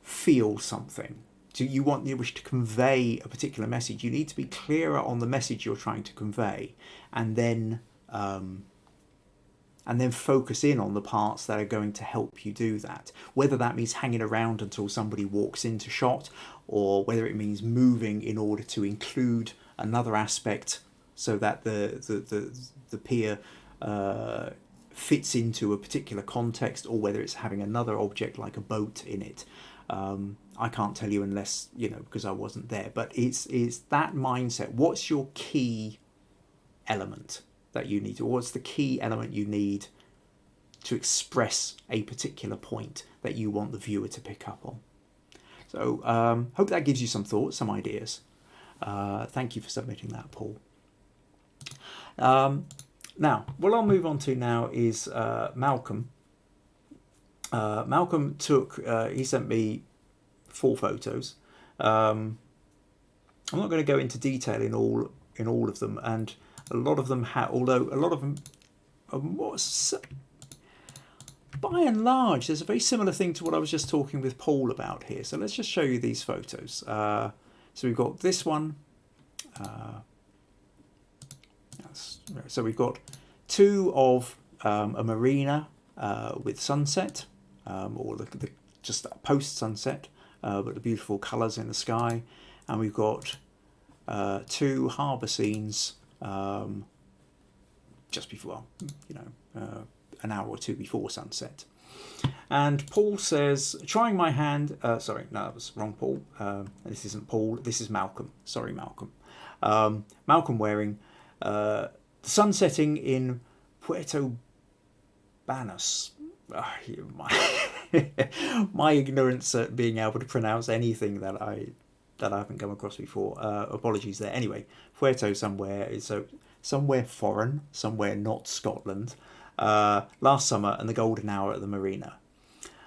feel something, you wish to convey a particular message, you need to be clearer on the message you're trying to convey, and then focus in on the parts that are going to help you do that. Whether that means hanging around until somebody walks into shot, or whether it means moving in order to include another aspect so that the pier fits into a particular context, or whether it's having another object like a boat in it. I can't tell you unless, because I wasn't there. But it's that mindset. What's your key element that you need? Or what's the key element you need to express a particular point that you want the viewer to pick up on? So hope that gives you some thoughts, some ideas. Thank you for submitting that, Paul. Now, what I'll move on to now is Malcolm. Malcolm he sent me 4 photos. I'm not going to go into detail in all of them, and a lot of them although a lot of them are more, by and large, there's a very similar thing to what I was just talking with Paul about here. So let's just show you these photos. So we've got this one. So we've got 2 of a marina with sunset, or just post sunset, but the beautiful colours in the sky, and we've got 2 harbour scenes just before, an hour or 2 before sunset. And Paul says, trying my hand, sorry, no, that was wrong, Paul. This isn't Paul, this is Malcolm. Sorry, Malcolm. Malcolm wearing the sun setting in Puerto Banús. My ignorance at being able to pronounce anything that I haven't come across before. Apologies there. Anyway, Puerto somewhere foreign, somewhere not Scotland. Last summer, and the golden hour at the marina.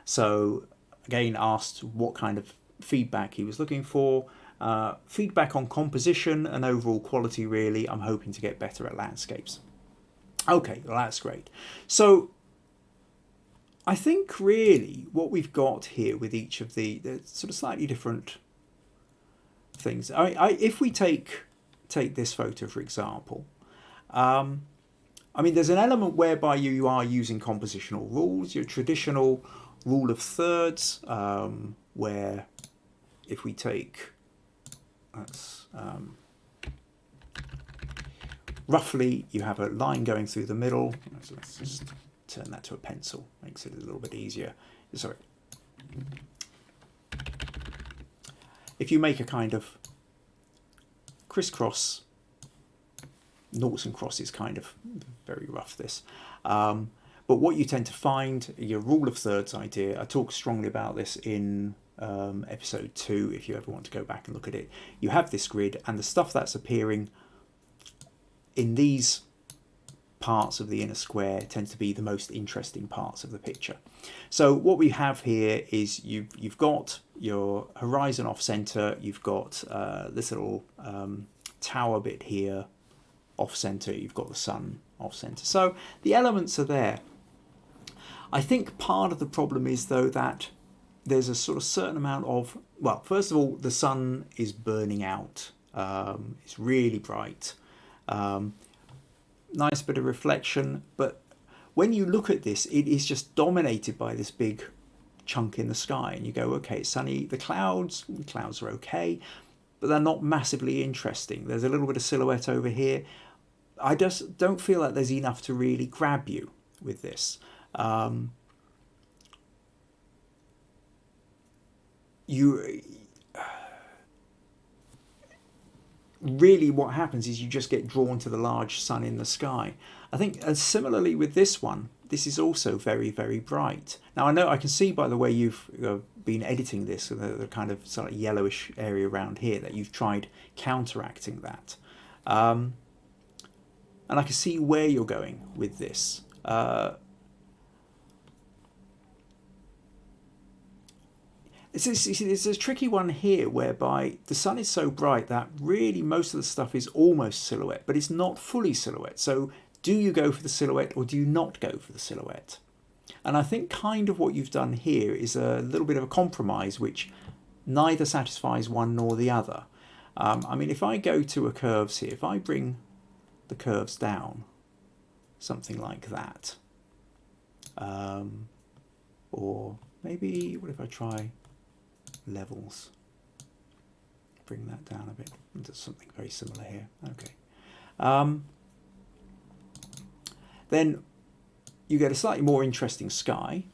So again, asked what kind of feedback he was looking for. Feedback on composition and overall quality, really. I'm hoping to get better at landscapes. Okay, well, that's great. So I think really what we've got here with each of the sort of slightly different things. If we take this photo, for example, there's an element whereby you are using compositional rules, your traditional rule of thirds, where if we take, roughly, you have a line going through the middle. So let's just turn that to a pencil, makes it a little bit easier. Sorry. If you make a kind of crisscross, noughts and crosses, kind of very rough this. But what you tend to find, your rule of thirds idea, I talk strongly about this in episode 2, if you ever want to go back and look at it. You have this grid, and the stuff that's appearing in these parts of the inner square tends to be the most interesting parts of the picture. So what we have here is you've got your horizon off center, you've got this little tower bit here off center, you've got the sun off center. So the elements are there. I think part of the problem is, though, that there's a sort of certain amount of, well, first of all, the sun is burning out. It's really bright. Nice bit of reflection, but when you look at this, it is just dominated by this big chunk in the sky, and you go, okay, it's sunny. The clouds are okay, but they're not massively interesting. There's a little bit of silhouette over here. I just don't feel like there's enough to really grab you with this. Really what happens is you just get drawn to the large sun in the sky. I think, and similarly with this one, this is also very, very bright. Now I know, I can see by the way you've been editing this, the kind of sort of yellowish area around here, that you've tried counteracting that. And I can see where you're going with this. It's a tricky one here, whereby the sun is so bright that really most of the stuff is almost silhouette, but it's not fully silhouette. So do you go for the silhouette or do you not go for the silhouette? And I think kind of what you've done here is a little bit of a compromise, which neither satisfies one nor the other. I mean, if I go to a curves here, if I bring the curves down, something like that, or maybe, what if I try levels, bring that down a bit, there's something very similar here, okay. Then you get a slightly more interesting sky.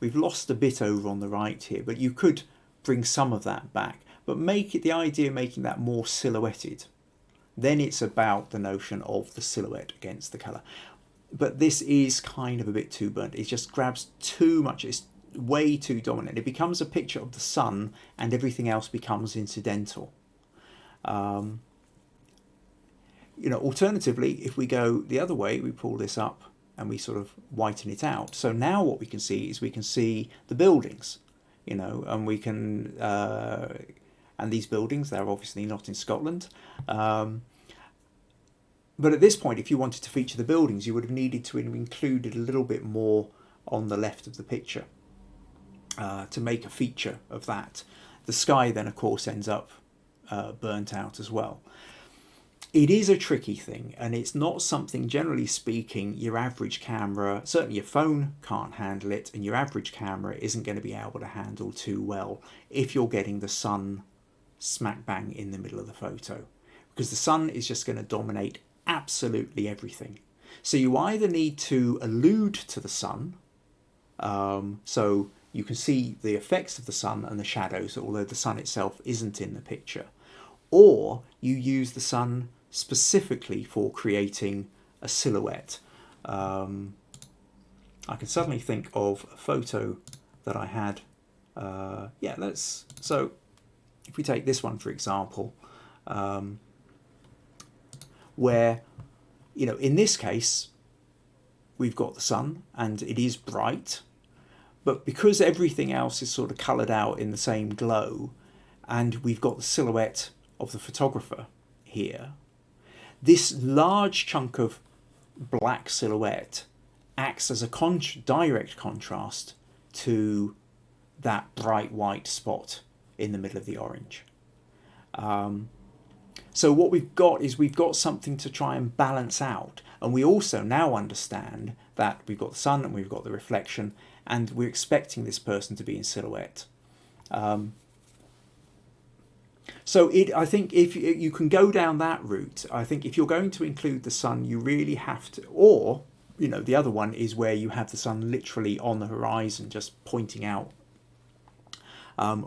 We've lost a bit over on the right here, but you could bring some of that back, but make it, the idea of making that more silhouetted. Then it's about the notion of the silhouette against the colour. But this is kind of a bit too burnt. It just grabs too much. It's way too dominant. It becomes a picture of the sun and everything else becomes incidental. You know, alternatively, if we go the other way, we pull this up and we sort of whiten it out. So now what we can see is we can see the buildings, you know, and we can, and these buildings, they're obviously not in Scotland. But at this point, if you wanted to feature the buildings, you would have needed to have included a little bit more on the left of the picture to make a feature of that. The sky then, of course, ends up burnt out as well. It is a tricky thing, and it's not something, generally speaking, your average camera, certainly your phone can't handle it, and your average camera isn't going to be able to handle too well if you're getting the sun smack bang in the middle of the photo, because the sun is just going to dominate absolutely everything. So you either need to allude to the sun, so you can see the effects of the sun and the shadows, although the sun itself isn't in the picture, or you use the sun specifically for creating a silhouette. I can suddenly think of a photo that I had. So if we take this one, for example, where, you know, in this case, we've got the sun and it is bright, but because everything else is sort of coloured out in the same glow, and we've got the silhouette of the photographer here, this large chunk of black silhouette acts as a direct contrast to that bright white spot in the middle of the orange. So what we've got is we've got something to try and balance out, and we also now understand that we've got the sun and we've got the reflection, and we're expecting this person to be in silhouette. So I think if you can go down that route, I think if you're going to include the sun, you really have to, or, you know, the other one is where you have the sun literally on the horizon, just pointing out,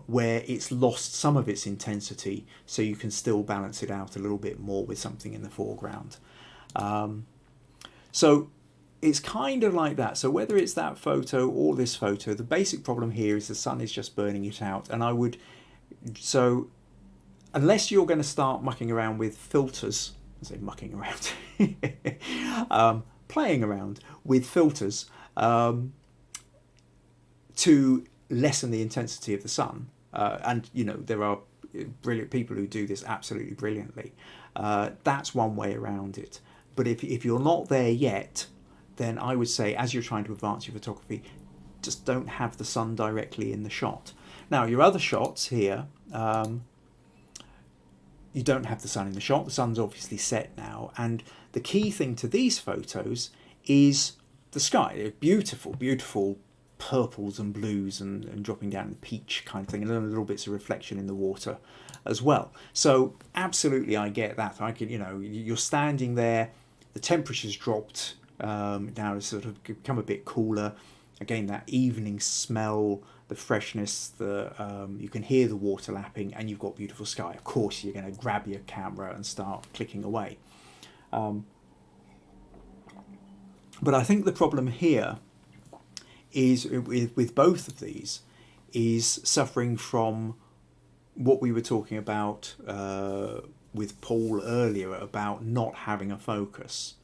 where it's lost some of its intensity, so you can still balance it out a little bit more with something in the foreground. So it's kind of like that. So whether it's that photo or this photo, the basic problem here is the sun is just burning it out. And I would, so unless you're going to start mucking around with filters, I say mucking around, playing around with filters to lessen the intensity of the sun, and you know, there are brilliant people who do this absolutely brilliantly. That's one way around it. But if you're not there yet, then I would say, as you're trying to advance your photography, just don't have the sun directly in the shot. Now, your other shots here, you don't have the sun in the shot. The sun's obviously set now. And the key thing to these photos is the sky. They're beautiful, beautiful purples and blues and dropping down in peach kind of thing, and then little bits of reflection in the water as well. So absolutely, I get that. I can, you're standing there, the temperature's dropped, now it's sort of become a bit cooler. Again, that evening smell, the freshness, you can hear the water lapping, and you've got beautiful sky. Of course, you're going to grab your camera and start clicking away. But I think the problem here is with both of these is suffering from what we were talking about with Paul earlier about not having a focus.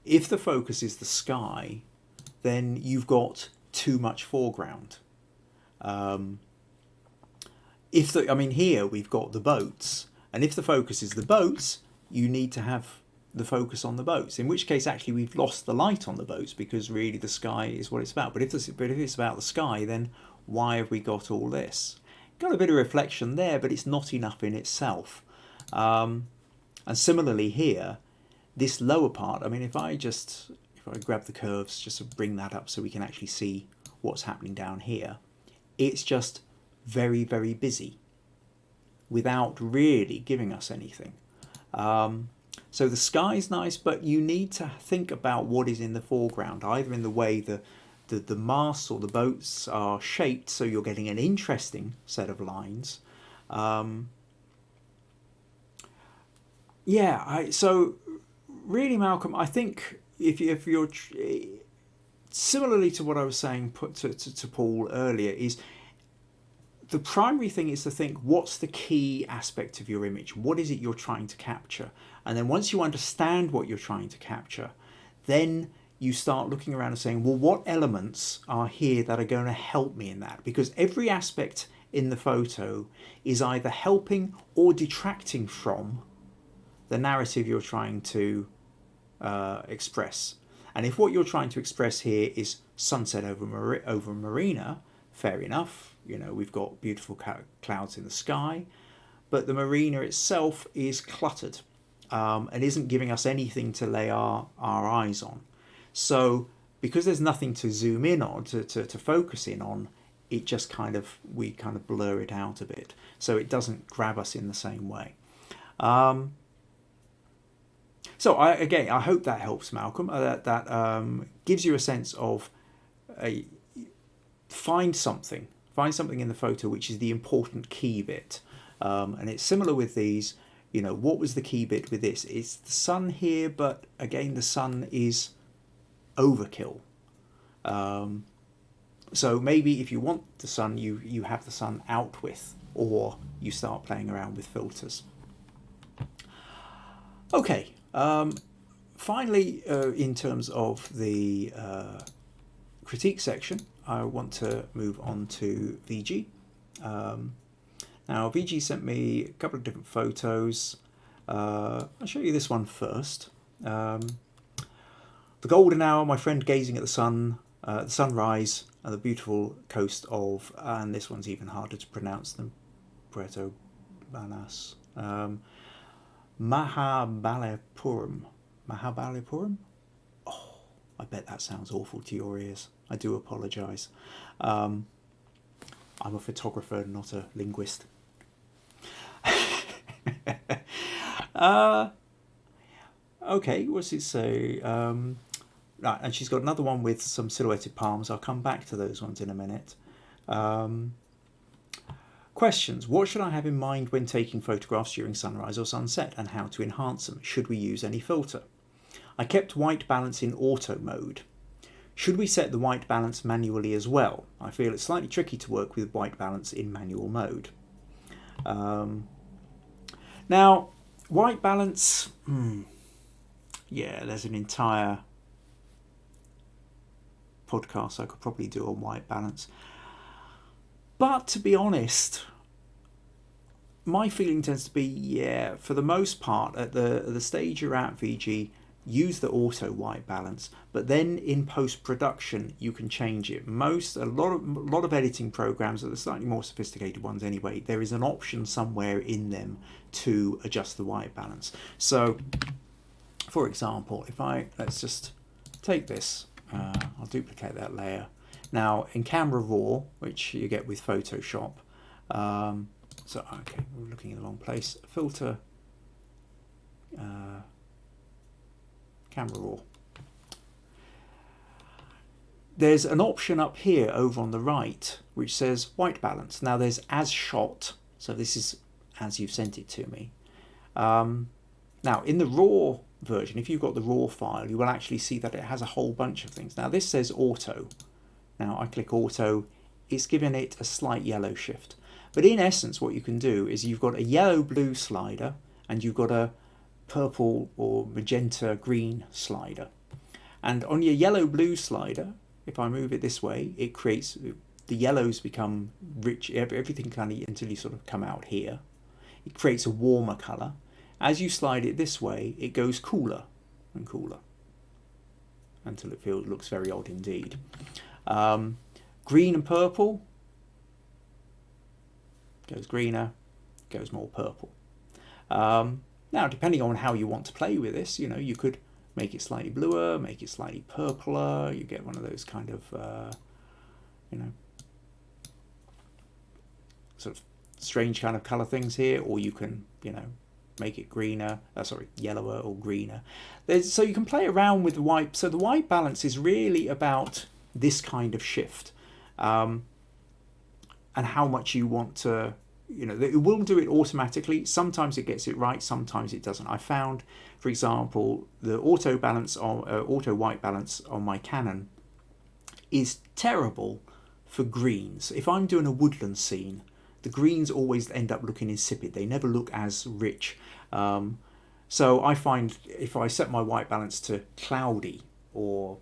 If the focus is the sky, then you've got too much foreground. Here we've got the boats, and if the focus is the boats, you need to have the focus on the boats, in which case actually we've lost the light on the boats, because really the sky is what it's about. But if it's about the sky, then why have we got all this? Got a bit of reflection there, but it's not enough in itself. And similarly here, this lower part, if I grab the curves just to bring that up so we can actually see what's happening down here, it's just very, very busy without really giving us anything. So the sky's nice, but you need to think about what is in the foreground, either in the way the masts or the boats are shaped so you're getting an interesting set of lines. So really, Malcolm, I think if you're similarly to what I was saying to Paul earlier, is the primary thing is to think, what's the key aspect of your image? What is it you're trying to capture? And then once you understand what you're trying to capture, then you start looking around and saying, well, what elements are here that are going to help me in that? Because every aspect in the photo is either helping or detracting from the narrative you're trying to express. And if what you're trying to express here is sunset over marina, fair enough. We've got beautiful clouds in the sky, but the marina itself is cluttered and isn't giving us anything to lay our eyes on. So because there's nothing to zoom in on, to focus in on, it just we blur it out a bit. So it doesn't grab us in the same way. So I hope that helps, Malcolm. That gives you a sense of find something in the photo which is the important key bit. And it's similar with these. What was the key bit with this? It's the sun here, but again, the sun is overkill. So maybe if you want the sun, you have the sun out with, or you start playing around with filters. Okay. Finally, in terms of the critique section, I want to move on to VG. Now, VG sent me a couple of different photos. I'll show you this one first. The golden hour, my friend gazing at the sunrise, and the beautiful coast of, and this one's even harder to pronounce than Puerto Banas. Mahabalipuram. Oh, I bet that sounds awful to your ears. I do apologise. I'm a photographer, not a linguist. Okay, what's it say? Right, and she's got another one with some silhouetted palms. I'll come back to those ones in a minute. Questions. What should I have in mind when taking photographs during sunrise or sunset, and how to enhance them? Should we use any filter? I kept white balance in auto mode. Should we set the white balance manually as well? I feel it's slightly tricky to work with white balance in manual mode. Now, white balance, yeah, there's an entire podcast I could probably do on white balance. But to be honest, my feeling tends to be, yeah, for the most part, at the stage you're at, VG, use the auto white balance, but then in post-production you can change it. A lot of editing programs, are the slightly more sophisticated ones anyway, there is an option somewhere in them to adjust the white balance. So for example, if let's just take this, I'll duplicate that layer. Now in Camera Raw, which you get with Photoshop, so okay, we're looking in the wrong place. Filter, Camera Raw. There's an option up here over on the right which says white balance. Now there's as shot, so this is as you've sent it to me. Now in the raw version, if you've got the raw file, you will actually see that it has a whole bunch of things. Now this says auto. Now I click auto, it's given it a slight yellow shift. But in essence what you can do is you've got a yellow blue slider and you've got a purple or magenta green slider. And on your yellow blue slider, if I move it this way, it creates, the yellows become rich, everything kind of, until you sort of come out here. It creates a warmer colour. As you slide it this way, it goes cooler and cooler until it looks very odd indeed. Green and purple goes greener, goes more purple. Now, depending on how you want to play with this, you know, you could make it slightly bluer, make it slightly purpler. You get one of those kind of, you know, sort of strange kind of colour things here, or you can, you know, make it greener, yellower or greener. So you can play around with the white. So the white balance is really about this kind of shift, and how much you want to, you know, it will do it automatically. Sometimes it gets it right, sometimes it doesn't. I found, for example, the auto white balance on my Canon is terrible for greens. If I'm doing a woodland scene, the greens always end up looking insipid. They never look as rich. So I find if I set my white balance to cloudy or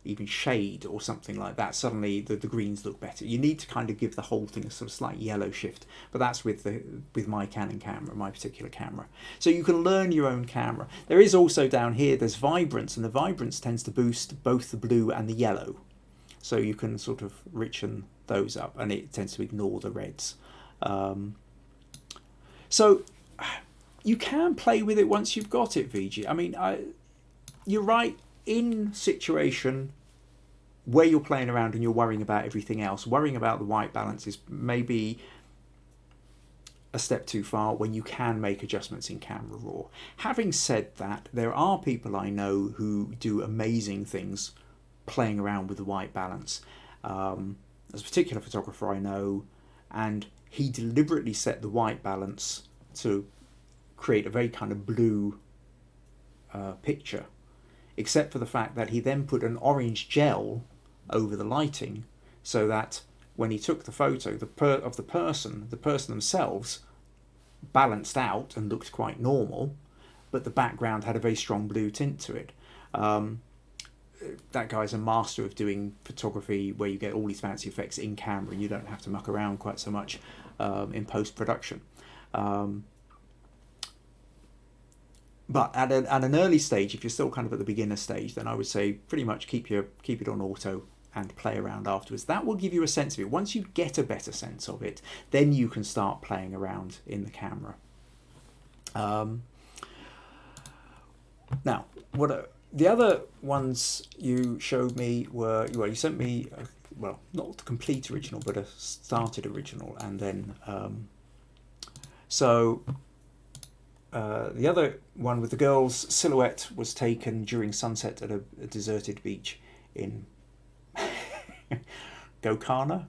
even shade or something like that, suddenly the greens look better. You need to kind of give the whole thing a sort of slight yellow shift, but that's with my Canon camera, my particular camera. So you can learn your own camera. There is also down here, there's vibrance, and the vibrance tends to boost both the blue and the yellow. So you can sort of richen those up, and it tends to ignore the reds. So you can play with it once you've got it, VG. I mean, you're right. In situation where you're playing around and you're worrying about everything else, worrying about the white balance is maybe a step too far when you can make adjustments in Camera Raw. Having said that, there are people I know who do amazing things playing around with the white balance. There's a particular photographer I know, and he deliberately set the white balance to create a very kind of blue picture, except for the fact that he then put an orange gel over the lighting, so that when he took the photo of the person themselves balanced out and looked quite normal, but the background had a very strong blue tint to it. That guy's a master of doing photography where you get all these fancy effects in camera and you don't have to muck around quite so much in post-production. But at an early stage, if you're still kind of at the beginner stage, then I would say pretty much keep it on auto and play around afterwards. That will give you a sense of it. Once you get a better sense of it, then you can start playing around in the camera. Now, the other ones you showed me were, well, you sent me, well, not the complete original, but a started original, and then the other one with the girl's silhouette was taken during sunset at a deserted beach in Gokana.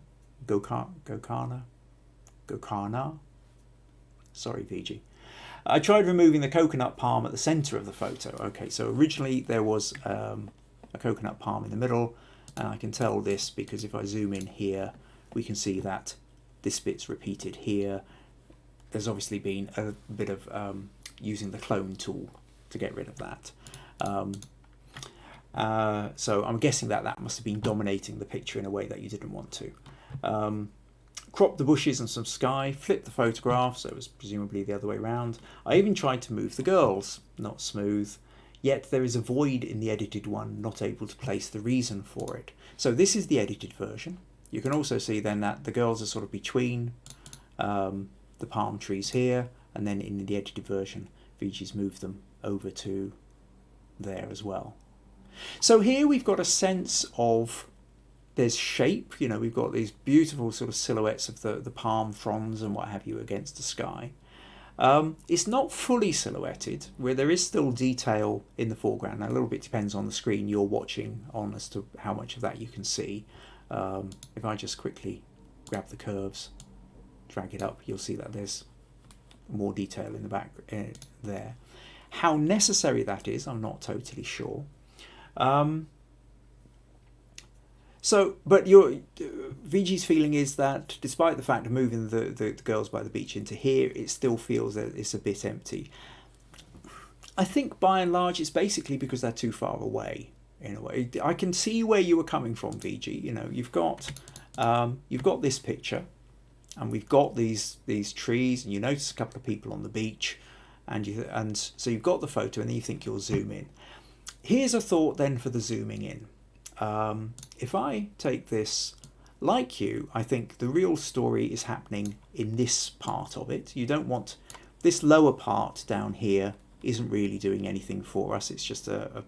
Sorry, VG. I tried removing the coconut palm at the centre of the photo. Okay, so originally there was a coconut palm in the middle, and I can tell this because if I zoom in here, we can see that this bit's repeated here. There's obviously been a bit of using the clone tool to get rid of that. So I'm guessing that must have been dominating the picture in a way that you didn't want to. Crop the bushes and some sky, flip the photograph, so it was presumably the other way around. I even tried to move the girls, not smooth. yet there is a void in the edited one, not able to place the reason for it. So this is the edited version. You can also see then that the girls are sort of between the palm trees here, and then in the edited version, Vigi's moved them over to there as well. So here we've got a sense of there's shape, you know, we've got these beautiful sort of silhouettes of the palm fronds and what have you against the sky. It's not fully silhouetted, where there is still detail in the foreground. Now, a little bit depends on the screen you're watching on as to how much of that you can see. If I just quickly grab the curves, drag it up, you'll see that there's more detail in the back there. How necessary that is, I'm not totally sure. But Vigi's feeling is that despite the fact of moving the girls by the beach into here, it still feels that it's a bit empty. I think by and large it's basically because they're too far away. In a way, I can see where you were coming from, Vigi. You know, you've got this picture, and we've got these trees, and you notice a couple of people on the beach, and so you've got the photo, and then you think you'll zoom in. Here's a thought then for the zooming in. If I take this, like you, I think the real story is happening in this part of it. You don't want this lower part down here isn't really doing anything for us. It's just a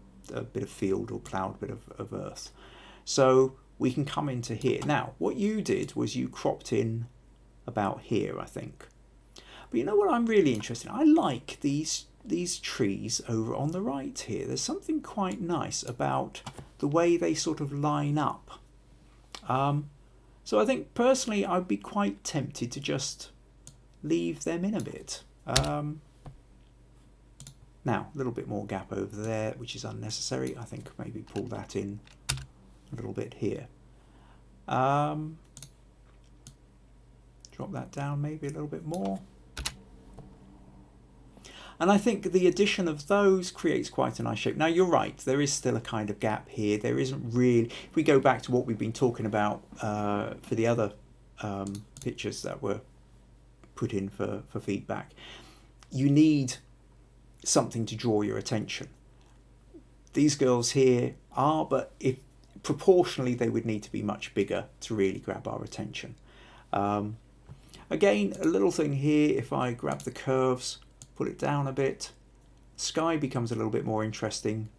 bit of field or plowed bit of earth. So we can come into here. Now, what you did was you cropped in about here, I think. But you know what I'm really interested in? I like these trees over on the right here. There's something quite nice about the way they sort of line up. So I think personally I'd be quite tempted to just leave them in a bit. Now, a little bit more gap over there, which is unnecessary. I think maybe pull that in a little bit here. Drop that down maybe a little bit more. And I think the addition of those creates quite a nice shape. Now, you're right, there is still a kind of gap here. There isn't really, if we go back to what we've been talking about for the other pictures that were put in for feedback, you need something to draw your attention. These girls here are, but if proportionally they would need to be much bigger to really grab our attention. Again, a little thing here, if I grab the curves, pull it down a bit, sky becomes a little bit more interesting.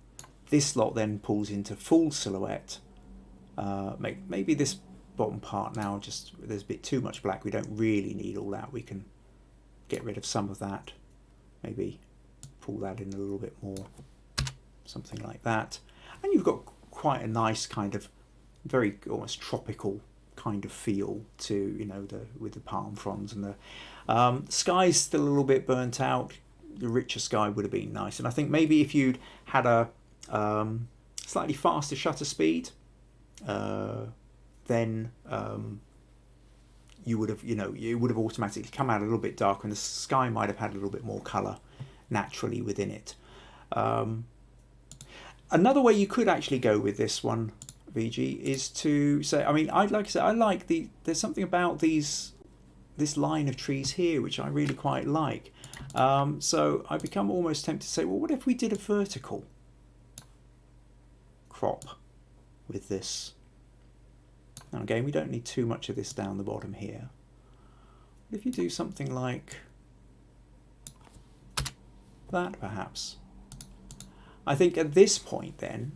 This lot then pulls into full silhouette. Maybe this bottom part now, just there's a bit too much black. We don't really need all that. We can get rid of some of that. Maybe pull that in a little bit more, something like that. And you've got quite a nice kind of very almost tropical kind of feel to, you know, with the palm fronds, and the sky's still a little bit burnt out. The richer sky would have been nice, and I think maybe if you'd had a slightly faster shutter speed, then you would have, you know, it would have automatically come out a little bit darker, and the sky might have had a little bit more colour naturally within it. Another way you could actually go with this one, VG, is to say, I mean, I'd like to say I like there's something about this line of trees here which I really quite like. So I become almost tempted to say, well, what if we did a vertical crop with this? Now again, we don't need too much of this down the bottom here. But if you do something like that, perhaps. I think at this point then,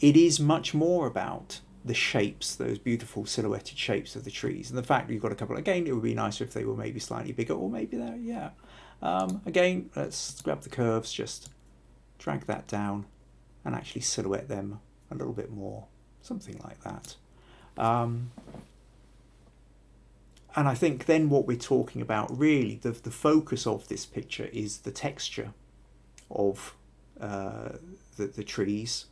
it is much more about the shapes, those beautiful silhouetted shapes of the trees, and the fact that you've got a couple. Again, it would be nicer if they were maybe slightly bigger, or maybe they're, yeah. Again, let's grab the curves, just drag that down and actually silhouette them a little bit more, something like that. And I think then what we're talking about really, the focus of this picture is the texture of the trees,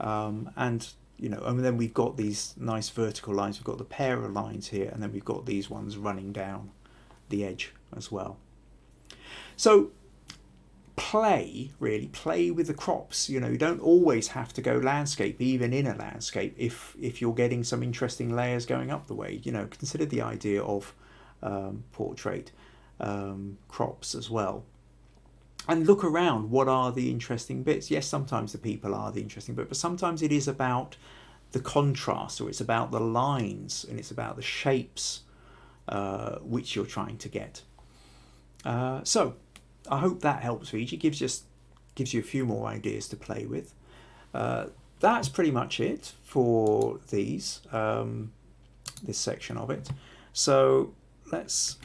and you know, and then we've got these nice vertical lines. We've got the pair of lines here, and then we've got these ones running down the edge as well. So play with the crops. You know, you don't always have to go landscape, even in a landscape, if you're getting some interesting layers going up the way. You know, consider the idea of portrait crops as well. and look around. What are the interesting bits? Yes, sometimes the people are the interesting bit, but sometimes it is about the contrast, or it's about the lines, and it's about the shapes which you're trying to get. So I hope that helps, Fiji. Gives you a few more ideas to play with. That's pretty much it for these this section of it. So let's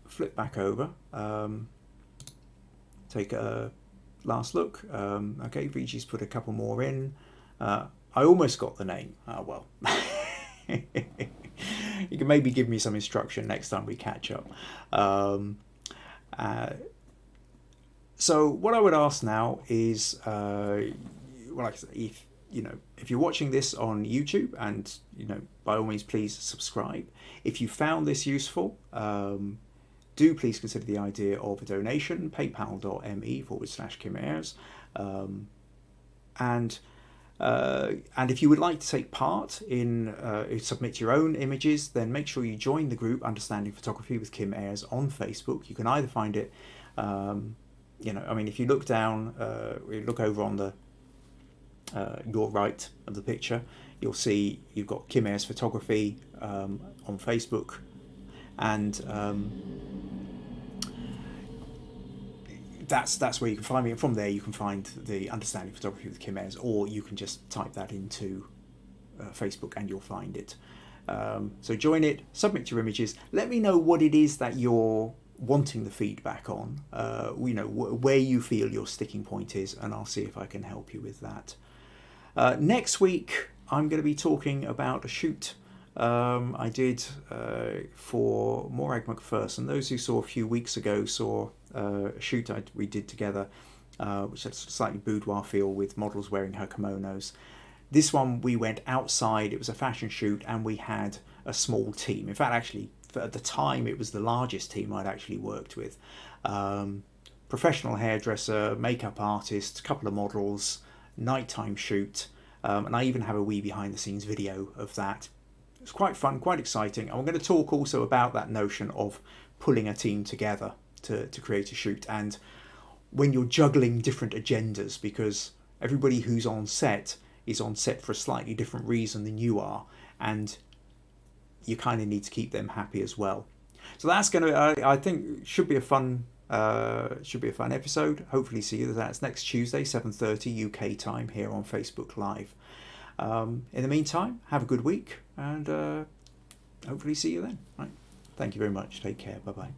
flip back over. Take a last look. Okay, Vigi's put a couple more in. I almost got the name. Oh well. You can maybe give me some instruction next time we catch up. So what I would ask now is, well, if you're watching this on YouTube, and by all means, please subscribe. If you found this useful, do please consider the idea of a donation, paypal.me/Kim Ayres. And if you would like to take part in submit your own images, then make sure you join the group Understanding Photography with Kim Ayres on Facebook. You can either find it, if you look down, look over on the your right of the picture, you'll see you've got Kim Ayres Photography on Facebook, and that's where you can find me. And from there you can find the Understanding Photography with Kim Ayres, or you can just type that into Facebook and you'll find it. So join it, submit your images, let me know what it is that you're wanting the feedback on, where you feel your sticking point is, and I'll see if I can help you with that. Next week I'm going to be talking about a shoot I did for Morag McPherson. Those who saw a few weeks ago saw a shoot we did together, which had a slightly boudoir feel with models wearing her kimonos. This one we went outside. It was a fashion shoot, and we had a small team. In fact, actually, at the time, it was the largest team I'd actually worked with. Professional hairdresser, makeup artist, a couple of models, nighttime shoot, and I even have a wee behind-the-scenes video of that. It's quite fun, quite exciting. I'm going to talk also about that notion of pulling a team together to create a shoot, and when you're juggling different agendas, because everybody who's on set is on set for a slightly different reason than you are, and you kind of need to keep them happy as well. So that's going to, I think, should be a fun episode. Hopefully see you. That's next Tuesday, 7:30 UK time, here on Facebook Live. In the meantime, have a good week, and hopefully see you then. Right. Thank you very much. Take care. Bye bye.